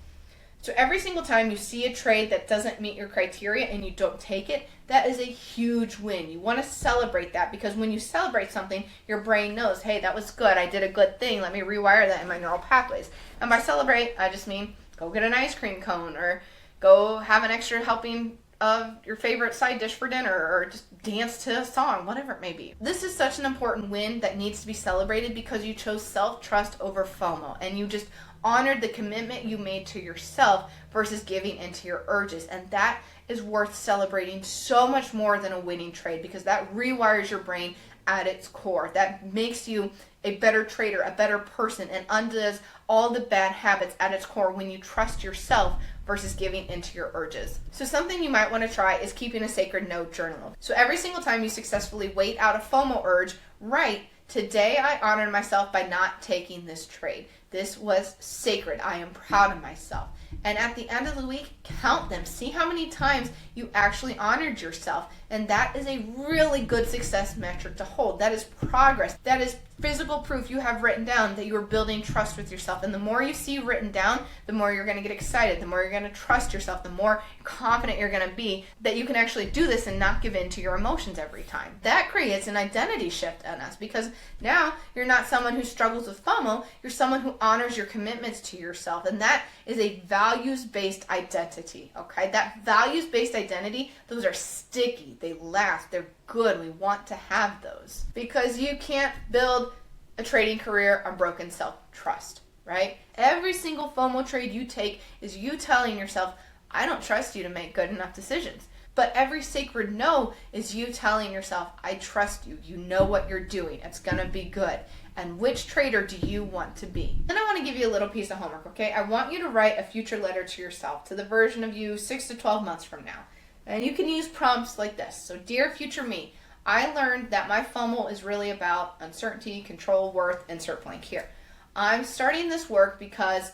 So every single time you see a trade that doesn't meet your criteria and you don't take it, that is a huge win. You want to celebrate that, because when you celebrate something, your brain knows, hey, that was good. I did a good thing. Let me rewire that in my neural pathways. And by celebrate, I just mean go get an ice cream cone, or go have an extra helping of your favorite side dish for dinner, or just dance to a song, whatever it may be. This is such an important win that needs to be celebrated because you chose self-trust over FOMO, and you just honored the commitment you made to yourself versus giving into your urges. And that is worth celebrating so much more than a winning trade, because that rewires your brain at its core. That makes you a better trader, a better person, and undoes all the bad habits at its core when you trust yourself versus giving into your urges. So something you might want to try is keeping a sacred no journal. So every single time you successfully wait out a FOMO urge, write, today I honored myself by not taking this trade. This was sacred. I am proud of myself. And at the end of the week, count them. See how many times you actually honored yourself. And that is a really good success metric to hold. That is progress. That is physical proof you have written down that you are building trust with yourself. And the more you see written down, the more you're going to get excited, the more you're going to trust yourself, the more confident you're going to be that you can actually do this and not give in to your emotions every time. That creates an identity shift in us, because now you're not someone who struggles with FOMO, you're someone who honors your commitments to yourself. And that is a values-based identity, okay? That values-based identity, those are sticky, they last, they're good. We want to have those, because you can't build a trading career on broken self-trust, right? Every single FOMO trade you take is you telling yourself, I don't trust you to make good enough decisions. But every sacred no is you telling yourself, I trust you. You know what you're doing. It's going to be good. And which trader do you want to be? Then I want to give you a little piece of homework, okay? I want you to write a future letter to yourself, to the version of you 6 to 12 months from now. And you can use prompts like this. So, dear future me, I learned that my FOMO is really about uncertainty, control, worth, insert blank here. I'm starting this work because ...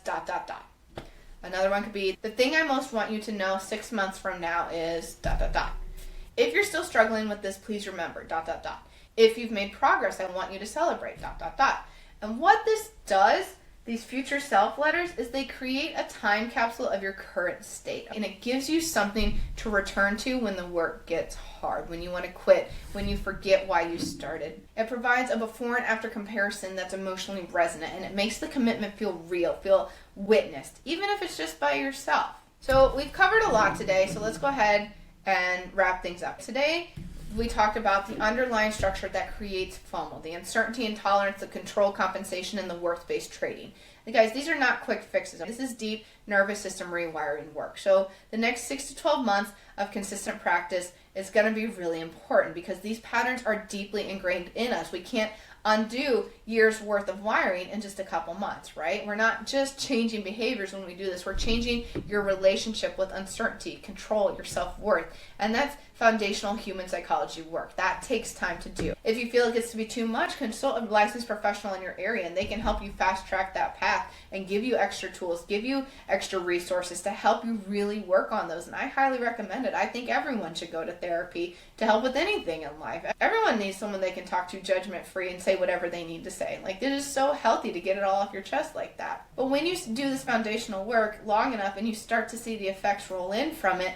Another one could be, the thing I most want you to know 6 months from now is ... If you're still struggling with this, please remember ... If you've made progress, I want you to celebrate ... And what this does, these future self letters, is they create a time capsule of your current state. And it gives you something to return to when the work gets hard, when you want to quit, when you forget why you started. It provides a before and after comparison that's emotionally resonant, and it makes the commitment feel real, feel witnessed, even if it's just by yourself. So we've covered a lot today, so let's go ahead and wrap things up. Today, we talked about the underlying structure that creates FOMO, the uncertainty, intolerance, the control, compensation, and the worth-based trading. And guys, these are not quick fixes. This is deep nervous system rewiring work. So the next 6 to 12 months of consistent practice is going to be really important, because these patterns are deeply ingrained in us. We can't undo years worth of wiring in just a couple months, right? We're not just changing behaviors when we do this. We're changing your relationship with uncertainty, control, your self-worth. And that's foundational human psychology work. That takes time to do. If you feel it gets to be too much, consult a licensed professional in your area, and they can help you fast track that path and give you extra tools, give you extra resources to help you really work on those. And I highly recommend it. I think everyone should go to therapy to help with anything in life. Everyone needs someone they can talk to judgment-free and say whatever they need to say. Like, it is so healthy to get it all off your chest like that. But when you do this foundational work long enough and you start to see the effects roll in from it,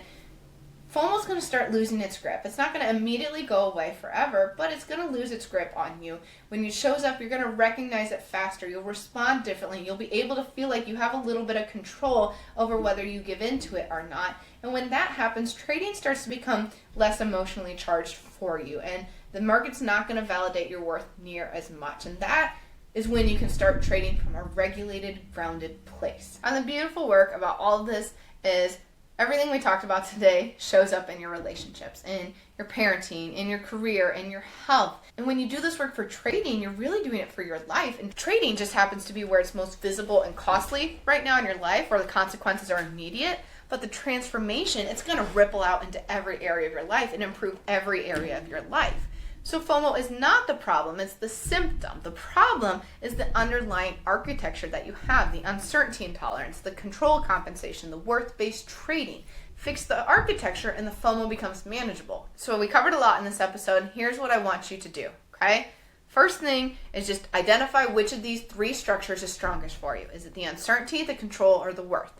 FOMO is going to start losing its grip. It's not going to immediately go away forever, but it's going to lose its grip on you. When it shows up, you're going to recognize it faster. You'll respond differently. You'll be able to feel like you have a little bit of control over whether you give in to it or not. And when that happens, trading starts to become less emotionally charged for you. And the market's not going to validate your worth near as much. And that is when you can start trading from a regulated, grounded place. And the beautiful work about all of this is everything we talked about today shows up in your relationships, in your parenting, in your career, in your health. And when you do this work for trading, you're really doing it for your life. And trading just happens to be where it's most visible and costly right now in your life, where the consequences are immediate. But the transformation, it's going to ripple out into every area of your life and improve every area of your life. So FOMO is not the problem, it's the symptom. The problem is the underlying architecture that you have, the uncertainty intolerance, the control compensation, the worth-based trading. Fix the architecture and the FOMO becomes manageable. So we covered a lot in this episode. Here's what I want you to do, okay? First thing is just identify which of these three structures is strongest for you. Is it the uncertainty, the control, or the worth?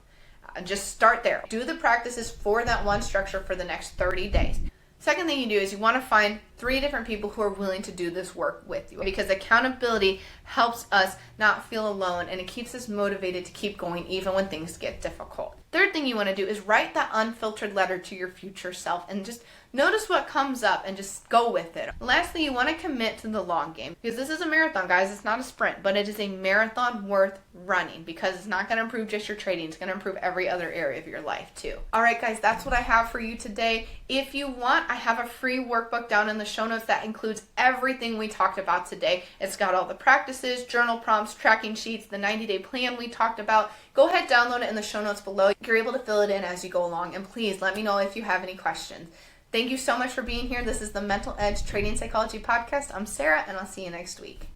Just start there. Do the practices for that one structure for the next 30 days. Second thing you do is you want to find 3 different people who are willing to do this work with you, because accountability helps us not feel alone and it keeps us motivated to keep going even when things get difficult. Third thing you want to do is write that unfiltered letter to your future self and just notice what comes up and just go with it. Lastly, you want to commit to the long game, because this is a marathon, guys. It's not a sprint, but it is a marathon worth running, because it's not going to improve just your trading. It's going to improve every other area of your life too. All right, guys, that's what I have for you today. If you want, I have a free workbook down in the show notes that includes everything we talked about today. It's got all the practices, journal prompts, tracking sheets, the 90-day plan we talked about. Go ahead, download it in the show notes below. You're able to fill it in as you go along, and please let me know if you have any questions. Thank you so much for being here. This is the Mental Edge Trading Psychology Podcast. I'm Sarah, and I'll see you next week.